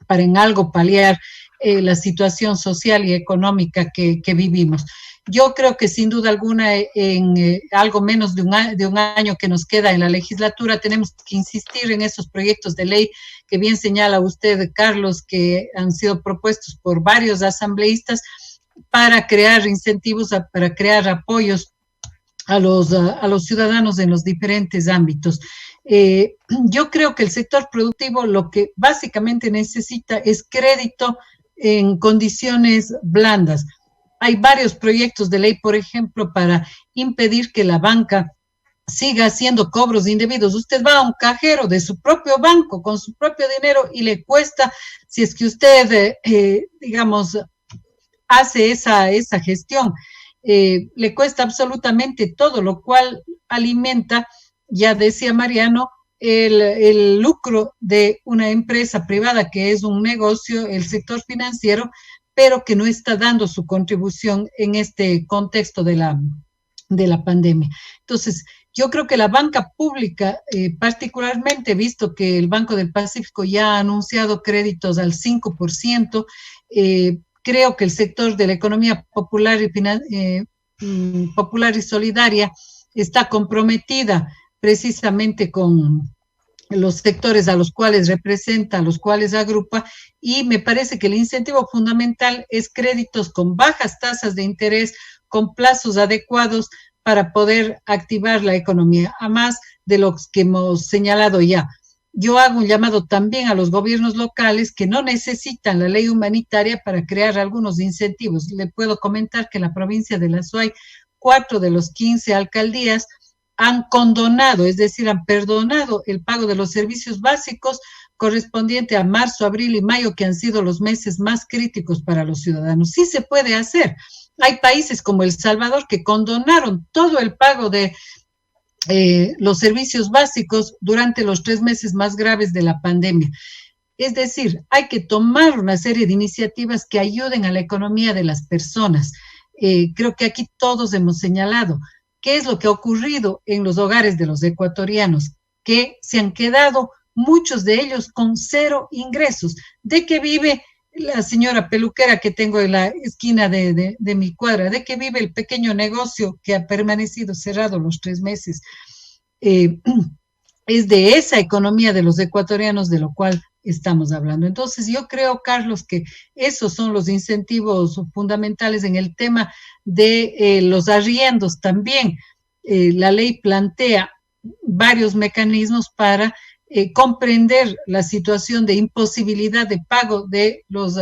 para en algo paliar la situación social y económica que vivimos. Yo creo que sin duda alguna en algo menos de un año que nos queda en la legislatura tenemos que insistir en esos proyectos de ley que bien señala usted, Carlos, que han sido propuestos por varios asambleístas para crear incentivos, para crear apoyos a los ciudadanos en los diferentes ámbitos. Yo creo que el sector productivo lo que básicamente necesita es crédito en condiciones blandas. Hay varios proyectos de ley, por ejemplo, para impedir que la banca siga haciendo cobros indebidos. Usted va a un cajero de su propio banco con su propio dinero y le cuesta, si es que usted, digamos, hace esa gestión, le cuesta absolutamente todo, lo cual alimenta, ya decía Mariano, el lucro de una empresa privada que es un negocio, el sector financiero, pero que no está dando su contribución en este contexto de la pandemia. Entonces, yo creo que la banca pública, particularmente visto que el Banco del Pacífico ya ha anunciado créditos al 5%, creo que el sector de la economía popular y solidaria está comprometida precisamente con los sectores a los cuales representa, a los cuales agrupa, y me parece que el incentivo fundamental es créditos con bajas tasas de interés, con plazos adecuados para poder activar la economía, a más de los que hemos señalado ya. Yo hago un llamado también a los gobiernos locales que no necesitan la ley humanitaria para crear algunos incentivos. Le puedo comentar que en la provincia de La Suay, 4 de los 15 alcaldías han condonado, es decir, han perdonado el pago de los servicios básicos correspondiente a marzo, abril y mayo, que han sido los meses más críticos para los ciudadanos. Sí se puede hacer. Hay países como El Salvador que condonaron todo el pago de los servicios básicos durante los 3 meses más graves de la pandemia. Es decir, hay que tomar una serie de iniciativas que ayuden a la economía de las personas. Creo que aquí todos hemos señalado qué es lo que ha ocurrido en los hogares de los ecuatorianos, que se han quedado muchos de ellos con 0 ingresos. ¿De qué vive la señora peluquera que tengo en la esquina de mi cuadra? ¿De qué vive el pequeño negocio que ha permanecido cerrado los 3 meses? Es de esa economía de los ecuatorianos de lo cual estamos hablando. Entonces yo creo, Carlos, que esos son los incentivos fundamentales en el tema de los arriendos también. La ley plantea varios mecanismos para comprender la situación de imposibilidad de pago de los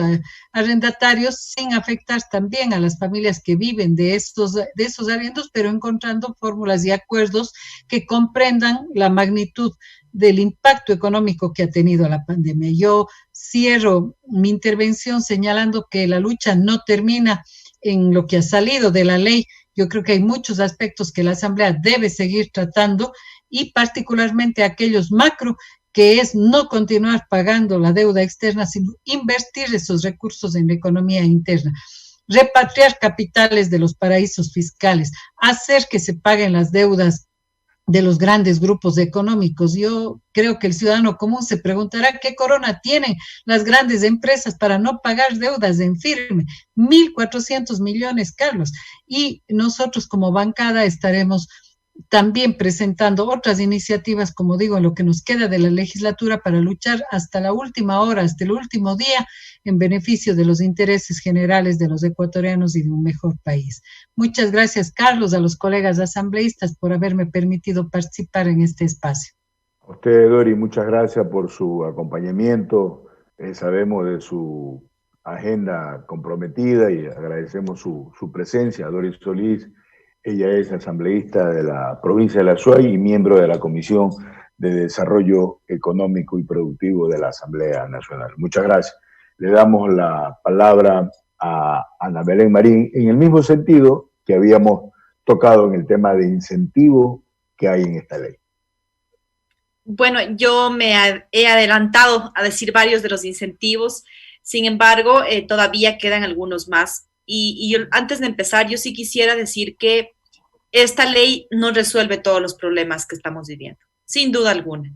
arrendatarios sin afectar también a las familias que viven de esos arriendos, pero encontrando fórmulas y acuerdos que comprendan la magnitud del impacto económico que ha tenido la pandemia. Yo cierro mi intervención señalando que la lucha no termina en lo que ha salido de la ley. Yo creo que hay muchos aspectos que la Asamblea debe seguir tratando y particularmente aquellos macro, que es no continuar pagando la deuda externa, sino invertir esos recursos en la economía interna, repatriar capitales de los paraísos fiscales, hacer que se paguen las deudas de los grandes grupos económicos. Yo creo que el ciudadano común se preguntará qué corona tienen las grandes empresas para no pagar deudas en firme. 1.400 millones, Carlos. Y nosotros como bancada estaremos también presentando otras iniciativas, como digo, en lo que nos queda de la legislatura para luchar hasta la última hora, hasta el último día, en beneficio de los intereses generales de los ecuatorianos y de un mejor país. Muchas gracias, Carlos, a los colegas asambleístas por haberme permitido participar en este espacio. A usted, Dori, muchas gracias por su acompañamiento. Sabemos de su agenda comprometida y agradecemos su presencia. Doris Solís, ella es asambleísta de la provincia de La Suay y miembro de la Comisión de Desarrollo Económico y Productivo de la Asamblea Nacional. Muchas gracias. Le damos la palabra a Ana Belén Marín en el mismo sentido que habíamos tocado en el tema de incentivo que hay en esta ley. Bueno, yo me he adelantado a decir varios de los incentivos, sin embargo, todavía quedan algunos más. Y yo, antes de empezar, yo sí quisiera decir que esta ley no resuelve todos los problemas que estamos viviendo, sin duda alguna.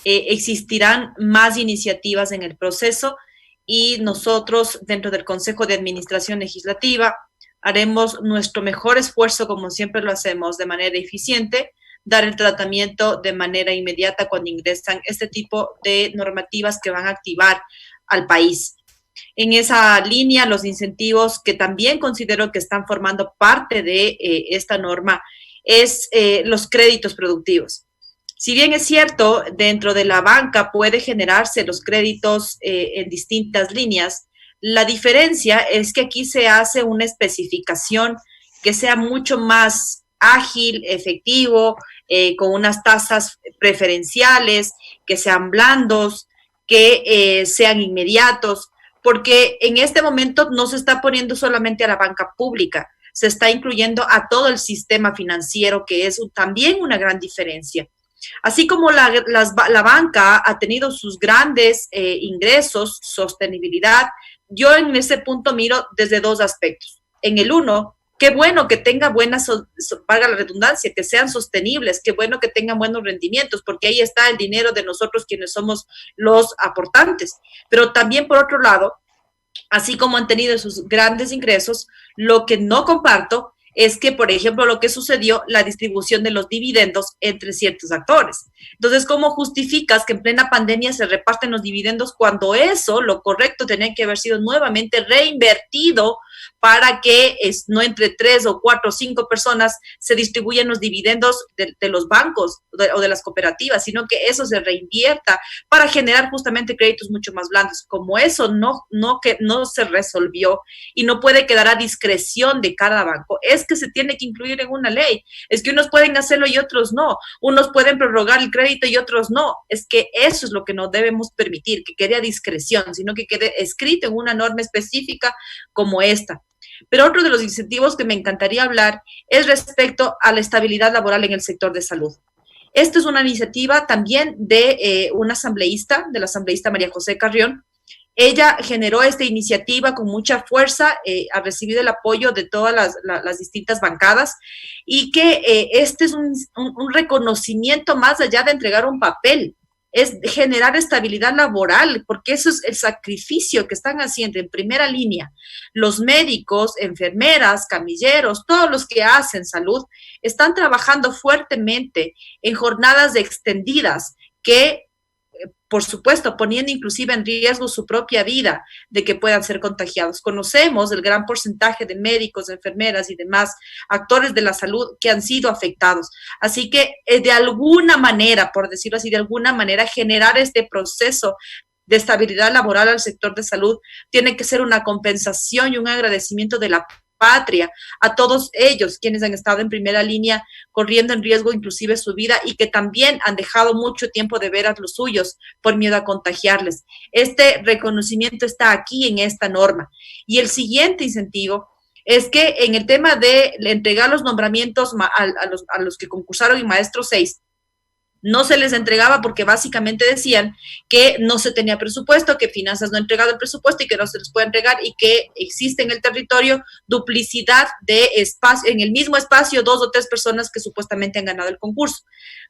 Existirán más iniciativas en el proceso y nosotros, dentro del Consejo de Administración Legislativa, haremos nuestro mejor esfuerzo, como siempre lo hacemos, de manera eficiente, dar el tratamiento de manera inmediata cuando ingresan este tipo de normativas que van a activar al país. En esa línea, los incentivos que también considero que están formando parte de esta norma es los créditos productivos. Si bien es cierto, dentro de la banca puede generarse los créditos en distintas líneas, la diferencia es que aquí se hace una especificación que sea mucho más ágil, efectivo, con unas tasas preferenciales, que sean blandos, que sean inmediatos, porque en este momento no se está poniendo solamente a la banca pública, se está incluyendo a todo el sistema financiero, que es también una gran diferencia. Así como la banca ha tenido sus grandes ingresos, sostenibilidad, yo en ese punto miro desde dos aspectos. En el uno, qué bueno que tenga buenas, valga la redundancia, que sean sostenibles, qué bueno que tengan buenos rendimientos, porque ahí está el dinero de nosotros quienes somos los aportantes. Pero también, por otro lado, así como han tenido sus grandes ingresos, lo que no comparto es que, por ejemplo, lo que sucedió, la distribución de los dividendos entre ciertos actores. Entonces, ¿cómo justificas que en plena pandemia se reparten los dividendos cuando eso, lo correcto, tenía que haber sido nuevamente reinvertido para que no entre 3 o 4 o 5 personas se distribuyan los dividendos de los bancos o de las cooperativas, sino que eso se reinvierta para generar justamente créditos mucho más blandos? Como eso no se resolvió y no puede quedar a discreción de cada banco, es que se tiene que incluir en una ley. Es que unos pueden hacerlo y otros no. Unos pueden prorrogar el crédito y otros no. Es que eso es lo que no debemos permitir, que quede a discreción, sino que quede escrito en una norma específica como esta. Pero otro de los incentivos que me encantaría hablar es respecto a la estabilidad laboral en el sector de salud. Esta es una iniciativa también de una asambleísta, de la asambleísta María José Carrión. Ella generó esta iniciativa con mucha fuerza, ha recibido el apoyo de todas las distintas bancadas, y que este es un reconocimiento más allá de entregar un papel, es generar estabilidad laboral, porque eso es el sacrificio que están haciendo en primera línea los médicos, enfermeras, camilleros, todos los que hacen salud, están trabajando fuertemente en jornadas extendidas que, por supuesto, poniendo inclusive en riesgo su propia vida de que puedan ser contagiados. Conocemos el gran porcentaje de médicos, enfermeras y demás actores de la salud que han sido afectados. Así que, de alguna manera, por decirlo así, de alguna manera, generar este proceso de estabilidad laboral al sector de salud tiene que ser una compensación y un agradecimiento de la patria a todos ellos quienes han estado en primera línea corriendo en riesgo inclusive su vida y que también han dejado mucho tiempo de ver a los suyos por miedo a contagiarles. Este reconocimiento está aquí en esta norma. Y el siguiente incentivo es que en el tema de entregar los nombramientos a los que concursaron en Maestro 6, no se les entregaba porque básicamente decían que no se tenía presupuesto, que Finanzas no ha entregado el presupuesto y que no se les puede entregar, y que existe en el territorio duplicidad de espacio, en el mismo espacio 2 o 3 personas que supuestamente han ganado el concurso.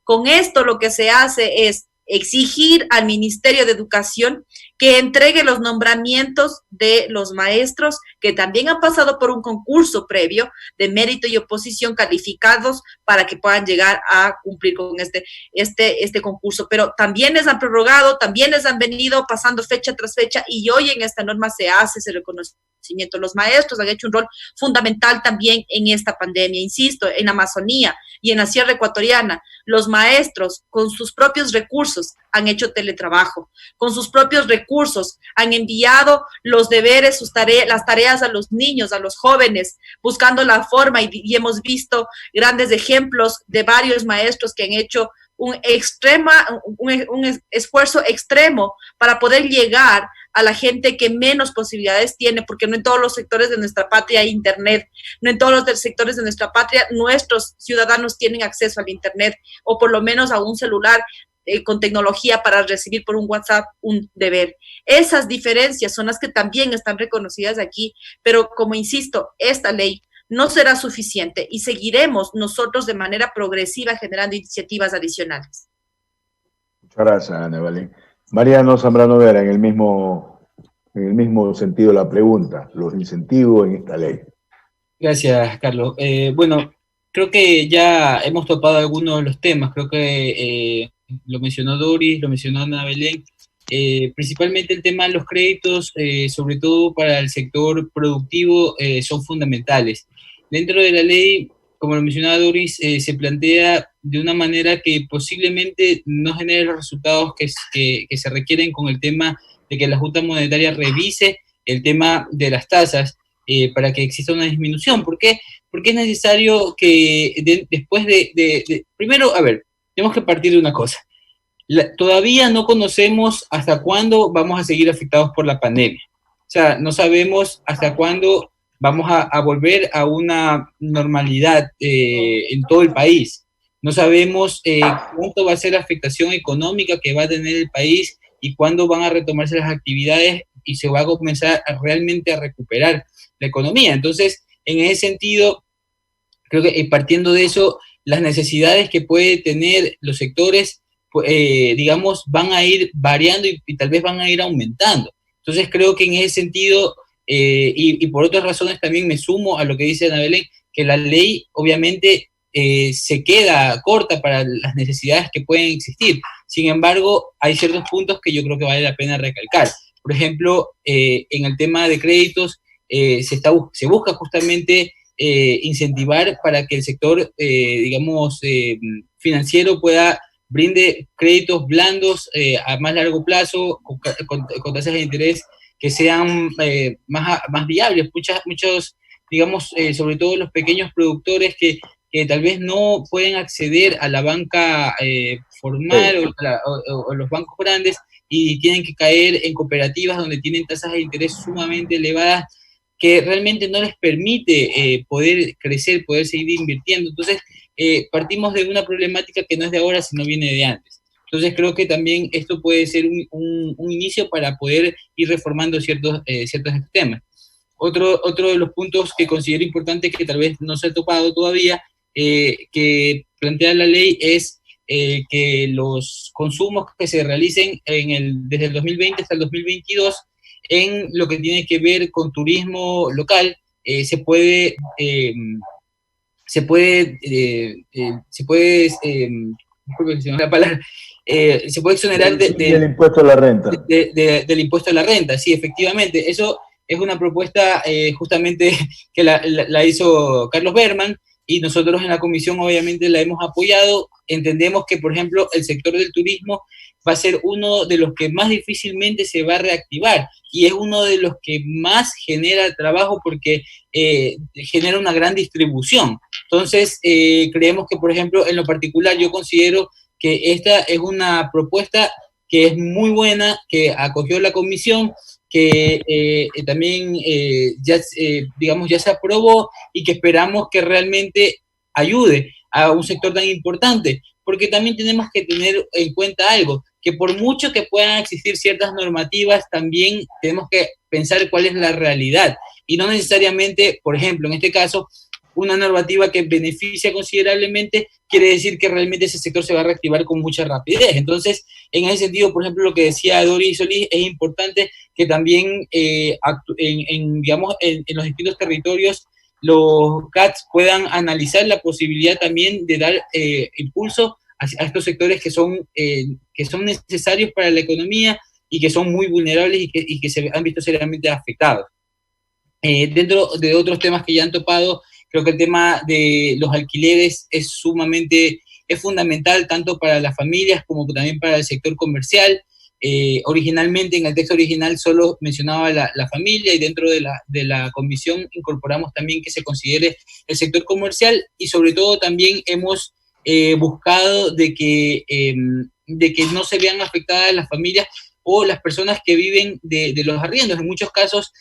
Con esto lo que se hace es exigir al Ministerio de Educación que entregue los nombramientos de los maestros que también han pasado por un concurso previo de mérito y oposición calificados para que puedan llegar a cumplir con este concurso. Pero también les han prorrogado, también les han venido pasando fecha tras fecha, y hoy en esta norma se hace ese reconocimiento. Los maestros han hecho un rol fundamental también en esta pandemia. Insisto, en Amazonía y en la Sierra Ecuatoriana, los maestros con sus propios recursos han hecho teletrabajo, con sus propios recursos han enviado los deberes, las tareas a los niños, a los jóvenes, buscando la forma, y hemos visto grandes ejemplos de varios maestros que han hecho un esfuerzo extremo para poder llegar a la gente que menos posibilidades tiene, porque no en todos los sectores de nuestra patria hay internet, no en todos los sectores de nuestra patria nuestros ciudadanos tienen acceso al internet, o por lo menos a un celular con tecnología para recibir por un WhatsApp un deber. Esas diferencias son las que también están reconocidas aquí, pero como insisto, esta ley no será suficiente y seguiremos nosotros de manera progresiva generando iniciativas adicionales. Muchas gracias, Ana Evelyn. Mariano Zambrano Vera, en el mismo sentido de la pregunta, los incentivos en esta ley. Gracias, Carlos. Bueno, creo que ya hemos topado algunos de los temas, creo que lo mencionó Doris, lo mencionó Ana Belén, principalmente el tema de los créditos, sobre todo para el sector productivo, son fundamentales. Dentro de la ley, como lo mencionaba Doris, se plantea de una manera que posiblemente no genere los resultados que se requieren con el tema de que la Junta Monetaria revise el tema de las tasas para que exista una disminución. ¿Por qué? Porque es necesario que después primero, a ver, tenemos que partir de una cosa. Todavía no conocemos hasta cuándo vamos a seguir afectados por la pandemia. O sea, no sabemos hasta cuándo vamos a volver a una normalidad en todo el país. No sabemos cuánto va a ser la afectación económica que va a tener el país y cuándo van a retomarse las actividades y se va a comenzar realmente a recuperar la economía. Entonces, en ese sentido, creo que partiendo de eso, las necesidades que puede tener los sectores, digamos, van a ir variando y tal vez van a ir aumentando. Entonces, creo que en ese sentido, y por otras razones también me sumo a lo que dice Ana Belén, que la ley obviamente se queda corta para las necesidades que pueden existir. Sin embargo, hay ciertos puntos que yo creo que vale la pena recalcar. Por ejemplo, en el tema de créditos, se busca justamente incentivar para que el sector, digamos, financiero brinde créditos blandos a más largo plazo, con tasas de interés que sean más viables. Muchos, digamos, sobre todo los pequeños productores que tal vez no pueden acceder a la banca formal o los bancos grandes y tienen que caer en cooperativas donde tienen tasas de interés sumamente elevadas que realmente no les permite poder crecer, poder seguir invirtiendo. Entonces, partimos de una problemática que no es de ahora, sino viene de antes. Entonces, creo que también esto puede ser un inicio para poder ir reformando ciertos temas. Otro de los puntos que considero importante, que tal vez no se ha topado todavía, que plantea la ley, es que los consumos que se realicen desde el 2020 hasta el 2022 en lo que tiene que ver con turismo local, se puede exonerar del impuesto a la renta. Del impuesto a la renta, sí, efectivamente. Eso es una propuesta justamente que la hizo Carlos Berman, y nosotros en la comisión obviamente la hemos apoyado. Entendemos que, por ejemplo, el sector del turismo va a ser uno de los que más difícilmente se va a reactivar, y es uno de los que más genera trabajo porque genera una gran distribución. Entonces, creemos que, por ejemplo, en lo particular, yo considero que esta es una propuesta que es muy buena, que acogió la comisión, que también ya se aprobó, y que esperamos que realmente ayude a un sector tan importante, porque también tenemos que tener en cuenta algo, que por mucho que puedan existir ciertas normativas, también tenemos que pensar cuál es la realidad, y no necesariamente, por ejemplo, en este caso, una normativa que beneficia considerablemente quiere decir que realmente ese sector se va a reactivar con mucha rapidez. Entonces, en ese sentido, por ejemplo, lo que decía Doris Solís, es importante que también en los distintos territorios los CATS puedan analizar la posibilidad también de dar impulso a estos sectores que son necesarios para la economía y que son muy vulnerables y que se han visto seriamente afectados. Dentro de otros temas que ya han topado, creo que el tema de los alquileres es fundamental tanto para las familias como también para el sector comercial. Originalmente, en el texto original solo mencionaba la familia, y dentro de la comisión incorporamos también que se considere el sector comercial, y sobre todo también hemos buscado de que no se vean afectadas las familias o las personas que viven de los arriendos. En muchos casos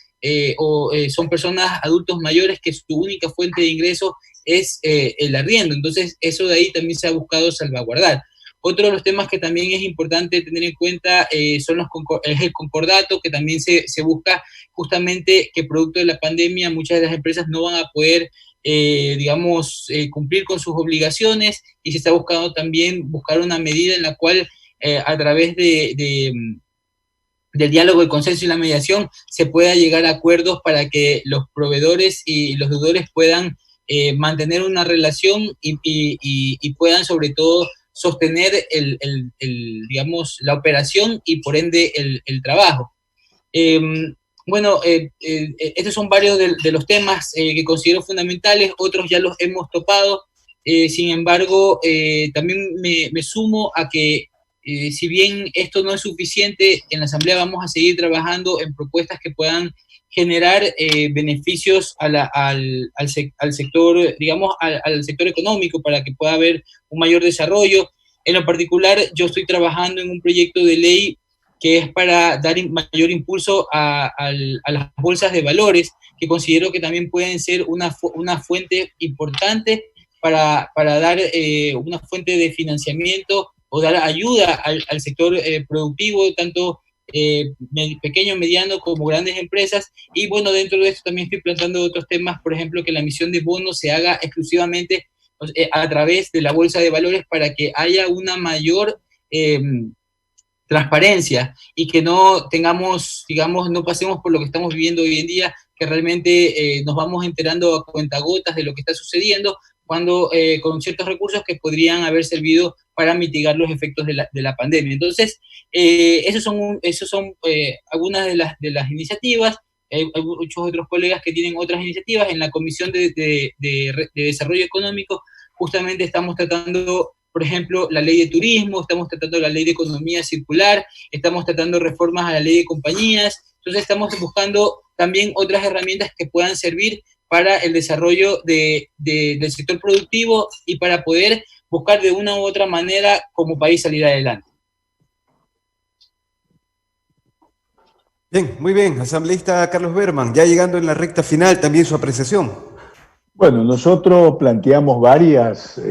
son personas adultos mayores que su única fuente de ingreso es el arriendo. Entonces, eso de ahí también se ha buscado salvaguardar. Otro de los temas que también es importante tener en cuenta es el concordato, que también se busca justamente que producto de la pandemia muchas de las empresas no van a poder, cumplir con sus obligaciones, y se está buscando también buscar una medida en la cual a través del diálogo, el consenso y la mediación se pueda llegar a acuerdos para que los proveedores y los deudores puedan mantener una relación y puedan sobre todo sostener la operación y por ende el trabajo. Estos son varios de los temas que considero fundamentales, otros ya los hemos topado. Sin embargo, también me sumo a que si bien esto no es suficiente, en la Asamblea vamos a seguir trabajando en propuestas que puedan generar beneficios al sector, al sector económico, para que pueda haber un mayor desarrollo. En lo particular, yo estoy trabajando en un proyecto de ley que es para dar mayor impulso a las bolsas de valores, que considero que también pueden ser una fuente importante para dar una fuente de financiamiento o dar ayuda al sector productivo, tanto pequeño, mediano como grandes empresas. Y bueno, dentro de esto también estoy planteando otros temas, por ejemplo, que la emisión de bonos se haga exclusivamente a través de la bolsa de valores, para que haya una mayor transparencia y que no tengamos, no pasemos por lo que estamos viviendo hoy en día, que realmente nos vamos enterando a cuentagotas de lo que está sucediendo, cuando con ciertos recursos que podrían haber servido para mitigar los efectos de la pandemia. Entonces, esos son algunas de las iniciativas. Hay muchos otros colegas que tienen otras iniciativas. En la Comisión de Desarrollo Económico justamente estamos tratando, por ejemplo, la ley de turismo, estamos tratando la ley de economía circular, estamos tratando reformas a la ley de compañías. Entonces estamos buscando también otras herramientas que puedan servir para el desarrollo del sector productivo y para poder buscar de una u otra manera como país salir adelante. Bien, muy bien, asambleísta Carlos Berman, ya llegando en la recta final, también su apreciación. Bueno, nosotros planteamos varias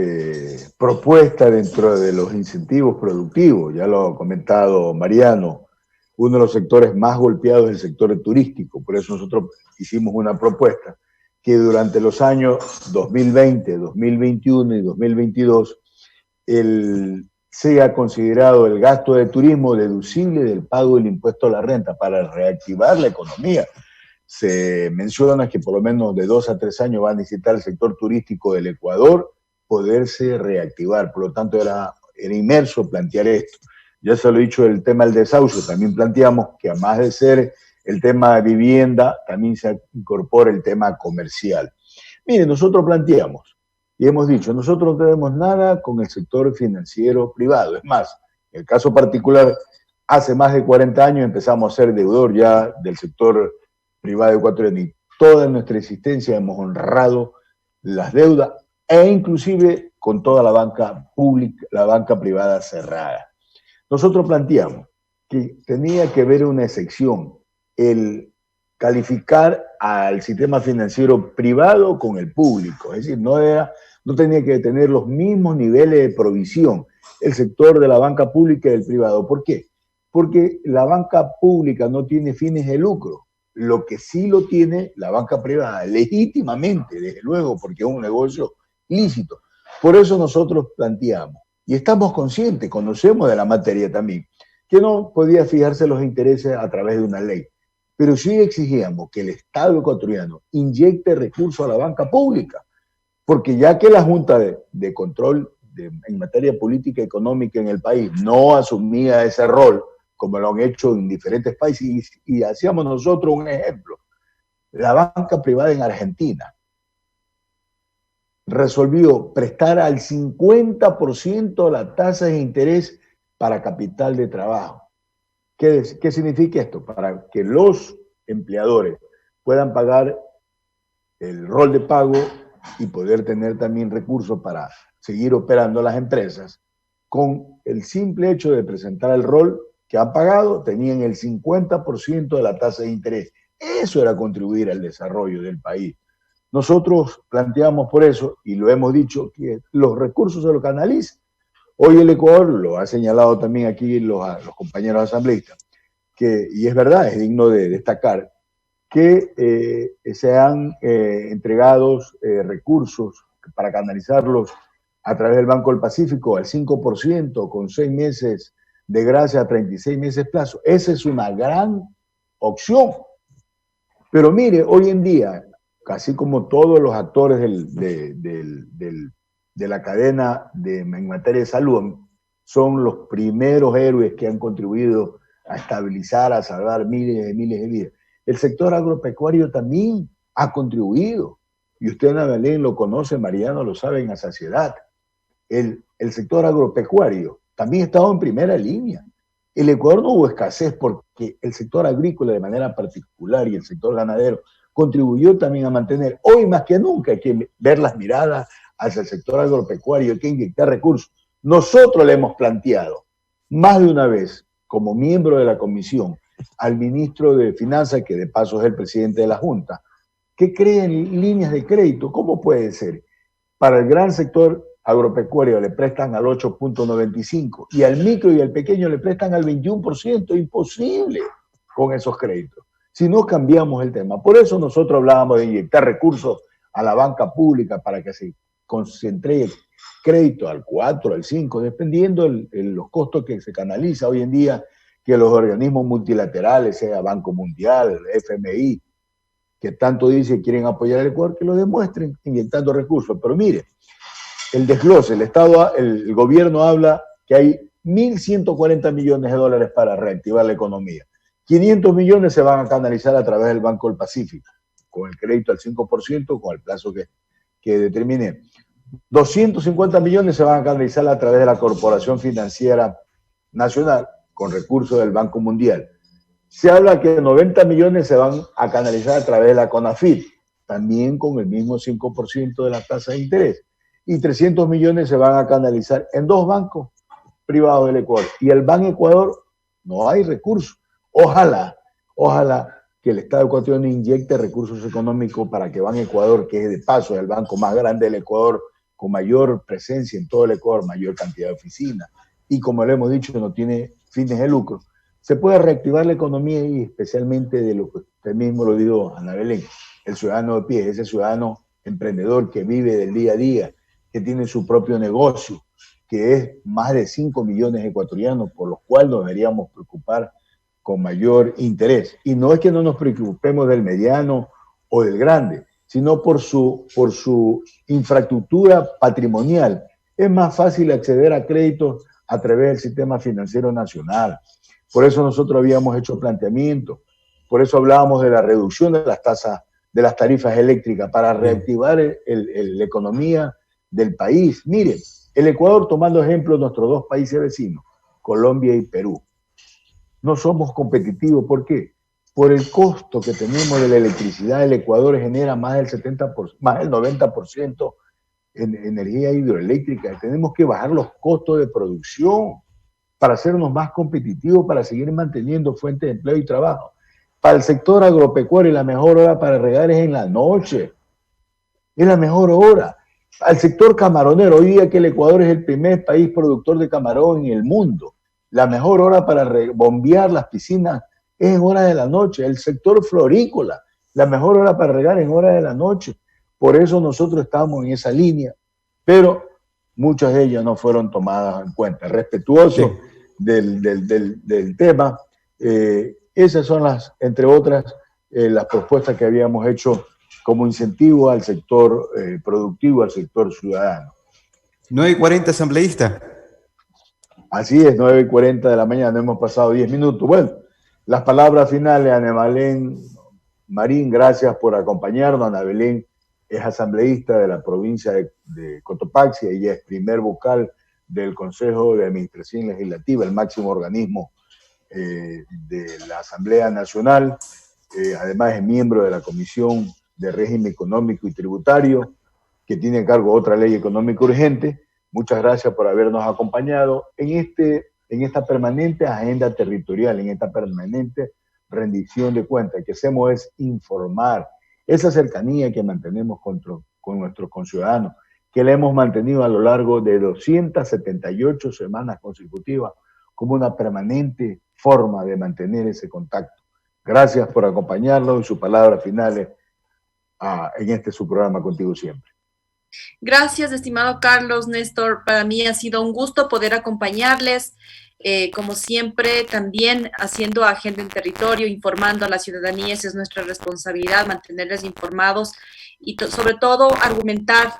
propuestas dentro de los incentivos productivos, ya lo ha comentado Mariano. Uno de los sectores más golpeados es el sector turístico, por eso nosotros hicimos una propuesta que durante los años 2020, 2021 y 2022 sea considerado el gasto de turismo deducible del pago del impuesto a la renta para reactivar la economía. Se menciona que por lo menos de 2 a 3 años va a necesitar el sector turístico del Ecuador poderse reactivar, por lo tanto era inmerso plantear esto. Ya se lo he dicho, el tema del desahucio, también planteamos que además de ser el tema de vivienda, también se incorpora el tema comercial. Miren, nosotros planteamos y hemos dicho, nosotros no tenemos nada con el sector financiero privado. Es más, en el caso particular, hace más de 40 años empezamos a ser deudor ya del sector privado ecuatoriano y toda nuestra existencia hemos honrado las deudas e inclusive con toda la banca pública, la banca privada cerrada. Nosotros planteamos que tenía que haber una excepción, el calificar al sistema financiero privado con el público, es decir, no tenía que tener los mismos niveles de provisión el sector de la banca pública y del privado. ¿Por qué? Porque la banca pública no tiene fines de lucro, lo que sí lo tiene la banca privada, legítimamente, desde luego, porque es un negocio lícito. Por eso nosotros planteamos, y estamos conscientes, conocemos de la materia también, que no podía fijarse los intereses a través de una ley. Pero sí exigíamos que el Estado ecuatoriano inyecte recursos a la banca pública, porque ya que la Junta de Control en materia política y económica en el país no asumía ese rol, como lo han hecho en diferentes países, y hacíamos nosotros un ejemplo. La banca privada en Argentina resolvió prestar al 50% la tasa de interés para capital de trabajo. ¿Qué significa esto? Para que los empleadores puedan pagar el rol de pago y poder tener también recursos para seguir operando las empresas, con el simple hecho de presentar el rol que han pagado, tenían el 50% de la tasa de interés. Eso era contribuir al desarrollo del país. Nosotros planteamos por eso, y lo hemos dicho, que los recursos se los canalizan. Hoy el Ecuador, lo ha señalado también aquí los compañeros asambleístas, y es verdad, es digno de destacar, que se han entregado recursos para canalizarlos a través del Banco del Pacífico al 5%, con 6 meses de gracia a 36 meses plazo. Esa es una gran opción. Pero mire, hoy en día, casi como todos los actores de la cadena en materia de salud, son los primeros héroes que han contribuido a estabilizar, a salvar miles de vidas. El sector agropecuario también ha contribuido. Y usted, Ana Belén, lo conoce, Mariano lo sabe en la saciedad. El sector agropecuario también ha estado en primera línea. En el Ecuador no hubo escasez porque el sector agrícola de manera particular y el sector ganadero contribuyó también a mantener. Hoy más que nunca hay que ver las miradas hacia el sector agropecuario, hay que inyectar recursos. Nosotros le hemos planteado más de una vez, como miembro de la comisión, al ministro de Finanzas, que de paso es el presidente de la Junta, que creen líneas de crédito. ¿Cómo puede ser? Para el gran sector agropecuario le prestan al 8.95 y al micro y al pequeño le prestan al 21%. Imposible con esos créditos. Si no cambiamos el tema. Por eso nosotros hablábamos de inyectar recursos a la banca pública para que se concentre crédito al 4, al 5, dependiendo los costos que se canaliza hoy en día, que los organismos multilaterales, sea Banco Mundial, FMI, que tanto dice que quieren apoyar al Ecuador, que lo demuestren inyectando recursos. Pero mire, el desglose, el gobierno habla que hay 1.140 millones de dólares para reactivar la economía. 500 millones se van a canalizar a través del Banco del Pacífico, con el crédito al 5%, con el plazo que determiné. 250 millones se van a canalizar a través de la Corporación Financiera Nacional, con recursos del Banco Mundial. Se habla que 90 millones se van a canalizar a través de la CONAFIT, también con el mismo 5% de la tasa de interés. Y 300 millones se van a canalizar en 2 bancos privados del Ecuador. Y el Ban Ecuador no hay recursos. Ojalá que el Estado ecuatoriano inyecte recursos económicos para que Ban Ecuador, que es de paso el banco más grande del Ecuador, con mayor presencia en todo el Ecuador, mayor cantidad de oficinas, y como le hemos dicho, no tiene fines de lucro, se puede reactivar la economía y especialmente de lo que usted mismo lo dijo, Ana Belén, el ciudadano de pie, ese ciudadano emprendedor que vive del día a día, que tiene su propio negocio, que es más de 5 millones de ecuatorianos, por los cuales nos deberíamos preocupar con mayor interés. Y no es que no nos preocupemos del mediano o del grande, sino por su infraestructura patrimonial. Es más fácil acceder a créditos a través del sistema financiero nacional. Por eso nosotros habíamos hecho planteamientos, por eso hablábamos de la reducción de las tasas, de las tarifas eléctricas, para reactivar la economía del país. Miren, el Ecuador, tomando ejemplo de nuestros 2 países vecinos, Colombia y Perú, no somos competitivos. ¿Por qué? Por el costo que tenemos de la electricidad. El Ecuador genera más del 90% en energía hidroeléctrica. Tenemos que bajar los costos de producción para hacernos más competitivos, para seguir manteniendo fuentes de empleo y trabajo. Para el sector agropecuario, la mejor hora para regar es en la noche. Es la mejor hora. Al sector camaronero, hoy día que el Ecuador es el primer país productor de camarón en el mundo, la mejor hora para bombear las piscinas es en hora de la noche. El sector florícola, la mejor hora para regar en hora de la noche. Por eso nosotros estamos en esa línea, pero muchas de ellas no fueron tomadas en cuenta. Respetuoso del tema, esas son entre otras, las propuestas que habíamos hecho como incentivo al sector productivo, al sector ciudadano. 9:40, asambleísta. Así es, 9:40 de la mañana, hemos pasado 10 minutos. Bueno, las palabras finales, Ana Belén Marín, gracias por acompañarnos. Ana Belén es asambleísta de la provincia de Cotopaxi, ella es primer vocal del Consejo de Administración Legislativa, el máximo organismo de la Asamblea Nacional. Además es miembro de la Comisión de Régimen Económico y Tributario, que tiene a cargo otra ley económica urgente. Muchas gracias por habernos acompañado en esta permanente agenda territorial, en esta permanente rendición de cuentas. Lo que hacemos es informar esa cercanía que mantenemos con nuestros conciudadanos, que la hemos mantenido a lo largo de 278 semanas consecutivas como una permanente forma de mantener ese contacto. Gracias por acompañarnos y sus palabras finales en su programa Contigo Siempre. Gracias, estimado Carlos, Néstor. Para mí ha sido un gusto poder acompañarles, como siempre, también haciendo agenda en territorio, informando a la ciudadanía. Esa es nuestra responsabilidad, mantenerles informados y sobre todo argumentar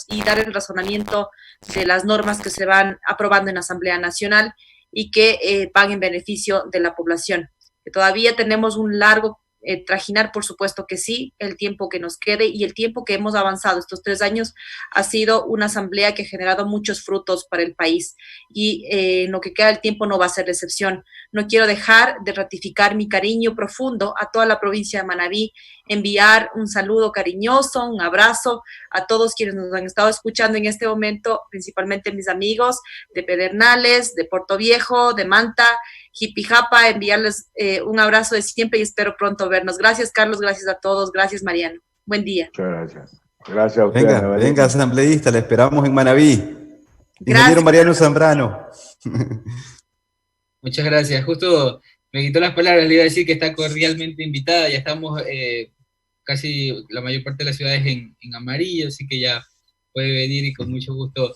y dar el razonamiento de las normas que se van aprobando en la Asamblea Nacional y que van en beneficio de la población. Que todavía tenemos un largo trajinar, por supuesto que sí, el tiempo que nos quede y el tiempo que hemos avanzado. Estos 3 años ha sido una asamblea que ha generado muchos frutos para el país y en lo que queda del tiempo no va a ser excepción. No quiero dejar de ratificar mi cariño profundo a toda la provincia de Manabí, enviar un saludo cariñoso, un abrazo a todos quienes nos han estado escuchando en este momento, principalmente mis amigos de Pedernales, de Puerto Viejo, de Manta, Jipijapa, enviarles un abrazo de siempre y espero pronto vernos. Gracias, Carlos, gracias a todos, gracias, Mariano. Buen día. Muchas gracias. Gracias a ustedes. Venga, asambleísta, la esperamos en Manabí. Ingeniero Mariano Zambrano. Muchas gracias. Justo me quitó las palabras, le iba a decir que está cordialmente invitada, ya estamos casi la mayor parte de las ciudades en amarillo, así que ya puede venir y con mucho gusto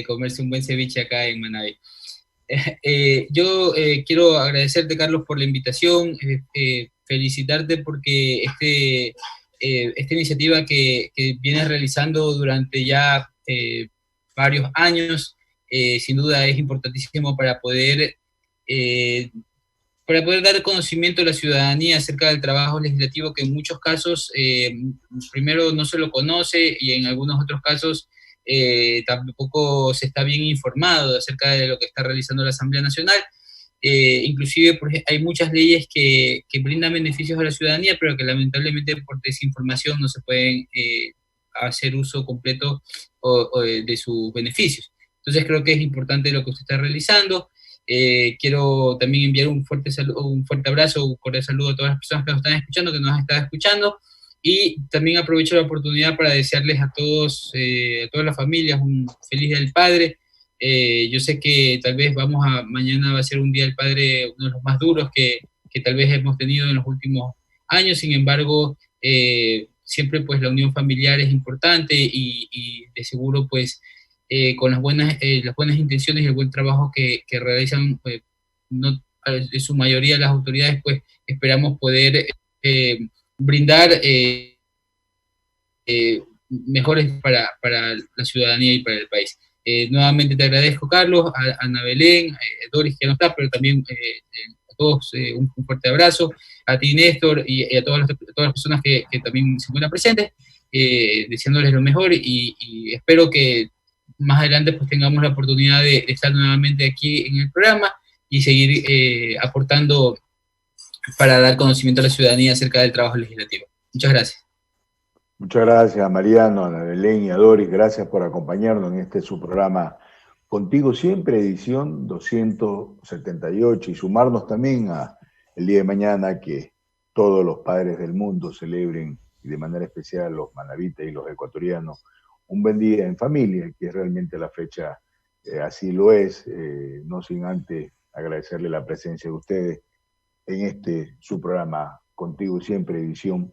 comerse un buen ceviche acá en Manabí. Yo quiero agradecerte, Carlos, por la invitación, felicitarte porque esta iniciativa que vienes realizando durante ya varios años, sin duda es importantísimo para poder dar conocimiento a la ciudadanía acerca del trabajo legislativo que en muchos casos primero no se lo conoce y en algunos otros casos tampoco se está bien informado acerca de lo que está realizando la Asamblea Nacional. Inclusive hay muchas leyes que brindan beneficios a la ciudadanía, pero que lamentablemente por desinformación no se pueden hacer uso completo de sus beneficios. Entonces creo que es importante lo que usted está realizando. Quiero también enviar un fuerte abrazo, un cordial saludo a todas las personas que nos están escuchando, que nos están escuchando. Y también aprovecho la oportunidad para desearles a todas las familias un feliz Día del Padre. Yo sé que tal vez mañana va a ser un Día del Padre, uno de los más duros que tal vez hemos tenido en los últimos años. Sin embargo, siempre pues la unión familiar es importante y de seguro pues con las buenas intenciones y el buen trabajo que realizan en su mayoría las autoridades, pues esperamos poder brindar mejores para la ciudadanía y para el país. Nuevamente te agradezco, Carlos, a Ana Belén, a Doris, que no está, pero también a todos un fuerte abrazo, a ti, Néstor, y a todas las personas que también se encuentran presentes, deseándoles lo mejor y espero que más adelante pues tengamos la oportunidad de estar nuevamente aquí en el programa y seguir aportando para dar conocimiento a la ciudadanía acerca del trabajo legislativo. Muchas gracias. Muchas gracias a Mariano, a Ana Belén y a Doris. Gracias por acompañarnos en su programa Contigo Siempre, edición 278, y sumarnos también a el día de mañana que todos los padres del mundo celebren, y de manera especial los manabitas y los ecuatorianos, un buen día en familia, que es realmente la fecha, así lo es, no sin antes agradecerle la presencia de ustedes en su programa Contigo Siempre, edición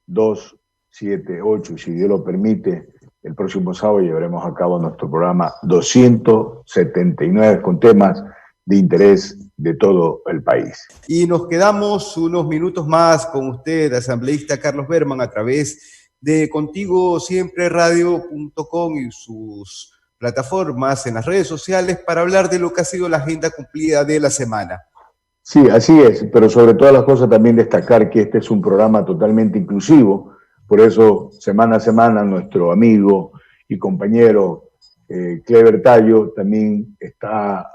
278, y si Dios lo permite, el próximo sábado llevaremos a cabo nuestro programa 279 con temas de interés de todo el país. Y nos quedamos unos minutos más con usted, asambleísta Carlos Berman, a través de contigosiempreradio.com y sus plataformas en las redes sociales para hablar de lo que ha sido la agenda cumplida de la semana. Sí, así es, pero sobre todas las cosas también destacar que este es un programa totalmente inclusivo, por eso semana a semana nuestro amigo y compañero Clever Tallo también está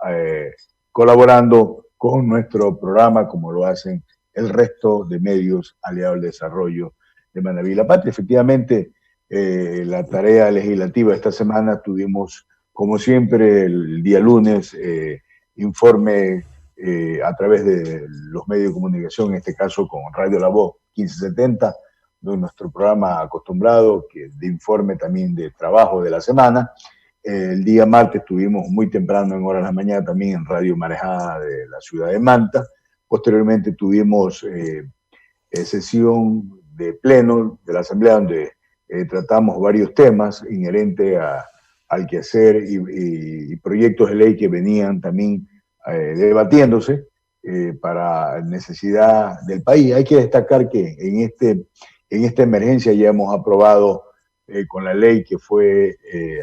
colaborando con nuestro programa, como lo hacen el resto de medios aliados al desarrollo de Manabí La Patria. Efectivamente, la tarea legislativa esta semana tuvimos como siempre, el día lunes, informe a través de los medios de comunicación, en este caso con Radio La Voz 1570, de nuestro programa acostumbrado de informe también de trabajo de la semana. El día martes estuvimos muy temprano, en horas de la mañana, también en Radio Marejada de la ciudad de Manta. Posteriormente tuvimos sesión de pleno de la Asamblea, donde tratamos varios temas inherentes al quehacer y proyectos de ley que venían también debatiéndose para necesidad del país. Hay que destacar que en esta emergencia ya hemos aprobado, con la ley que fue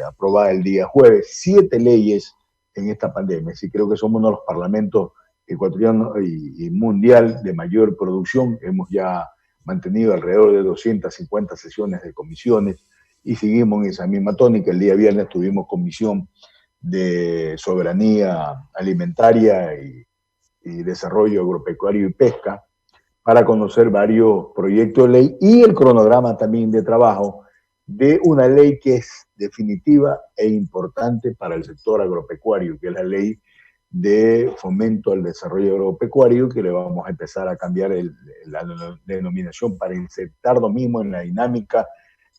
aprobada el día jueves, 7 leyes en esta pandemia. Sí, creo que somos uno de los parlamentos ecuatoriano y mundial de mayor producción. Hemos ya mantenido alrededor de 250 sesiones de comisiones y seguimos en esa misma tónica. El día viernes tuvimos comisión de soberanía alimentaria y desarrollo agropecuario y pesca para conocer varios proyectos de ley y el cronograma también de trabajo de una ley que es definitiva e importante para el sector agropecuario, que es la ley de fomento al desarrollo agropecuario, que le vamos a empezar a cambiar la denominación para insertar lo mismo en la dinámica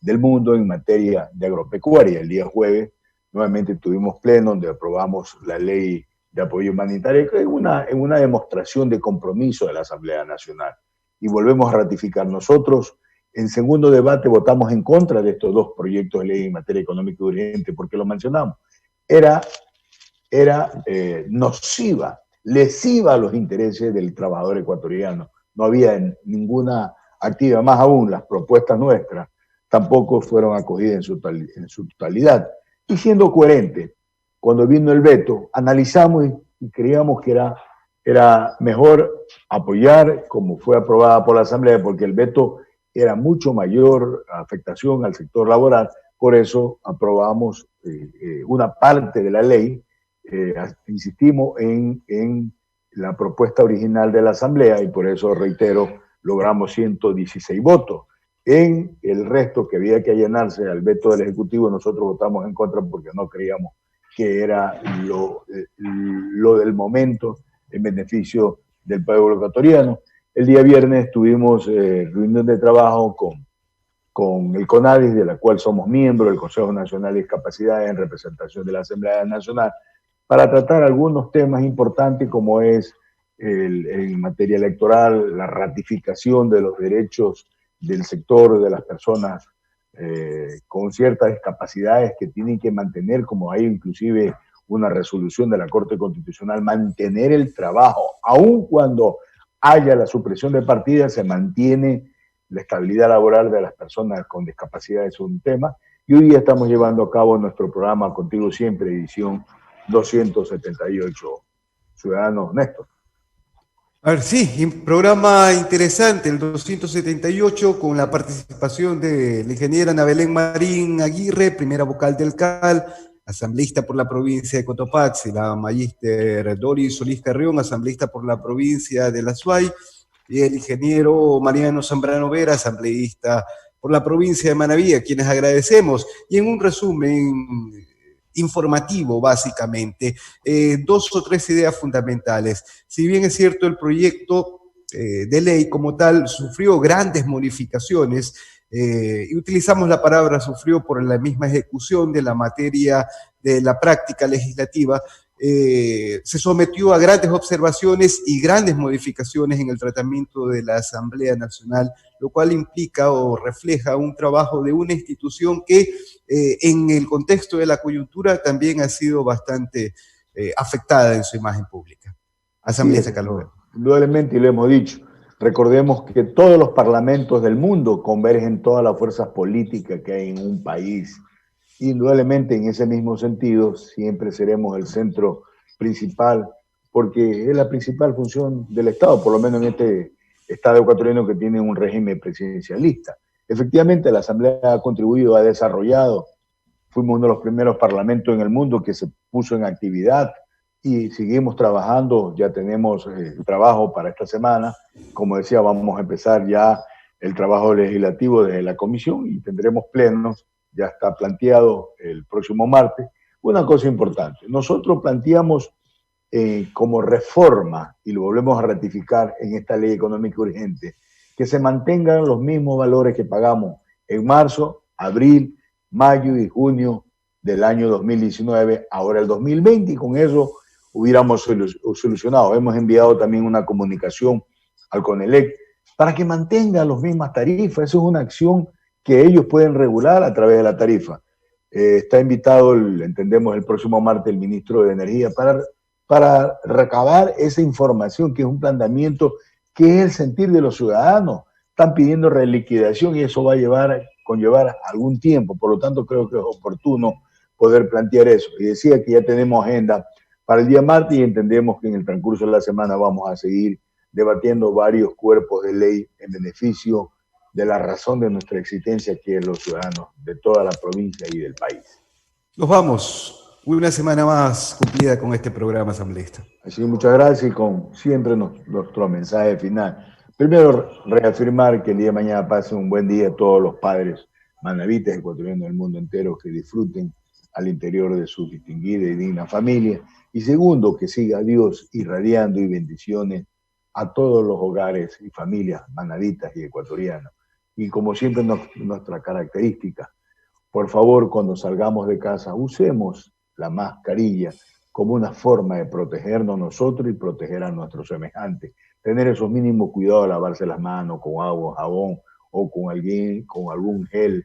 del mundo en materia de agropecuaria. El día jueves nuevamente tuvimos pleno donde aprobamos la ley de apoyo humanitario, que es una demostración de compromiso de la Asamblea Nacional. Y volvemos a ratificar. Nosotros, en segundo debate, votamos en contra de estos 2 proyectos de ley en materia económica urgente, porque lo mencionamos. Era nociva, lesiva a los intereses del trabajador ecuatoriano. No había ninguna actividad, más aún las propuestas nuestras tampoco fueron acogidas en su totalidad. Y siendo coherente, cuando vino el veto, analizamos y creíamos que era mejor apoyar como fue aprobada por la Asamblea, porque el veto era mucho mayor afectación al sector laboral. Por eso aprobamos una parte de la ley. Insistimos en la propuesta original de la Asamblea y por eso, reitero, logramos 116 votos. En el resto que había que allanarse al veto del Ejecutivo, nosotros votamos en contra porque no creíamos que era lo del momento en beneficio del pueblo ecuatoriano. El día viernes tuvimos reunión de trabajo con el CONADIS, de la cual somos miembros, el Consejo Nacional de Discapacidad, en representación de la Asamblea Nacional, para tratar algunos temas importantes como es en materia electoral, la ratificación de los derechos del sector de las personas con ciertas discapacidades que tienen que mantener, como hay inclusive una resolución de la Corte Constitucional, mantener el trabajo, aun cuando haya la supresión de partidas, se mantiene la estabilidad laboral de las personas con discapacidad, es un tema. Y hoy día estamos llevando a cabo nuestro programa Contigo Siempre, edición 278. Ciudadanos, Néstor. A ver, sí, un programa interesante, el 278, con la participación de la ingeniera Ana Belén Marín Aguirre, primera vocal del CAL, asambleísta por la provincia de Cotopaxi, la magíster Doris Solís Carrión, asambleísta por la provincia de La Suay, y el ingeniero Mariano Zambrano Vera, asambleísta por la provincia de Manabí, a quienes agradecemos. Y en un resumen informativo, básicamente, 2 o 3 ideas fundamentales. Si bien es cierto, el proyecto de ley como tal sufrió grandes modificaciones, y utilizamos la palabra sufrió por la misma ejecución de la materia de la práctica legislativa, se sometió a grandes observaciones y grandes modificaciones en el tratamiento de la Asamblea Nacional, lo cual implica o refleja un trabajo de una institución que en el contexto de la coyuntura también ha sido bastante afectada en su imagen pública. Asamblea de Carlos. Indudablemente, y lo hemos dicho, recordemos que todos los parlamentos del mundo convergen todas las fuerzas políticas que hay en un país. Indudablemente, en ese mismo sentido, siempre seremos el centro principal, porque es la principal función del Estado, por lo menos en este Estado ecuatoriano que tiene un régimen presidencialista. Efectivamente, la Asamblea ha contribuido, ha desarrollado, fuimos uno de los primeros parlamentos en el mundo que se puso en actividad y seguimos trabajando, ya tenemos trabajo para esta semana. Como decía, vamos a empezar ya el trabajo legislativo desde la comisión y tendremos plenos, ya está planteado el próximo martes. una cosa importante. Nosotros planteamos como reforma, y lo volvemos a ratificar en esta ley económica urgente, que se mantengan los mismos valores que pagamos en marzo, abril, mayo y junio del año 2019, ahora el 2020, y con eso hubiéramos solucionado. Hemos enviado también una comunicación al CONELEC para que mantenga las mismas tarifas. Eso es una acción que ellos pueden regular a través de la tarifa. Está invitado, entendemos, el próximo martes el ministro de Energía para recabar esa información, que es un planteamiento que es el sentir de los ciudadanos. Están pidiendo reliquidación y eso va a conllevar algún tiempo. Por lo tanto, creo que es oportuno poder plantear eso. Y decía que ya tenemos agenda para el día martes y entendemos que en el transcurso de la semana vamos a seguir debatiendo varios cuerpos de ley en beneficio de la razón de nuestra existencia, que es los ciudadanos de toda la provincia y del país. Nos vamos. Una semana más cumplida con este programa asambleísta. Así que muchas gracias y con siempre nuestro mensaje final. Primero, reafirmar que el día de mañana pase un buen día a todos los padres manavitas ecuatorianos del mundo entero que disfruten al interior de su distinguida y digna familia. Y segundo, que siga Dios irradiando y bendiciones a todos los hogares y familias manavitas y ecuatorianos. Y como siempre nuestra característica, por favor, cuando salgamos de casa, usemos la mascarilla como una forma de protegernos nosotros y proteger a nuestros semejantes. Tener esos mínimos cuidados, lavarse las manos con agua, jabón o con algún gel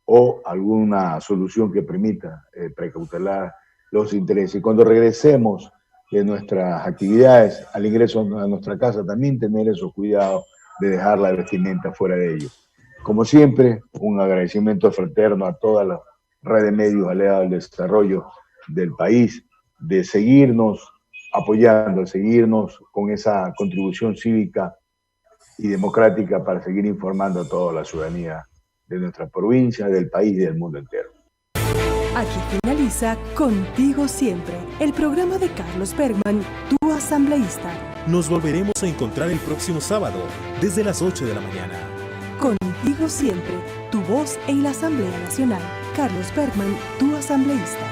o alguna solución que permita precautelar los intereses. Y cuando regresemos de nuestras actividades al ingreso a nuestra casa, también tener esos cuidados de dejar la vestimenta fuera de ellos. Como siempre, un agradecimiento fraterno a toda la red de medios aliados al desarrollo del país, de seguirnos apoyando, seguirnos con esa contribución cívica y democrática para seguir informando a toda la ciudadanía de nuestra provincia, del país y del mundo entero. Aquí finaliza Contigo Siempre, el programa de Carlos Bergman, tu asambleísta. Nos volveremos a encontrar el próximo sábado, desde las 8 de la mañana. Contigo Siempre, tu voz en la Asamblea Nacional. Carlos Bergman, tu asambleísta.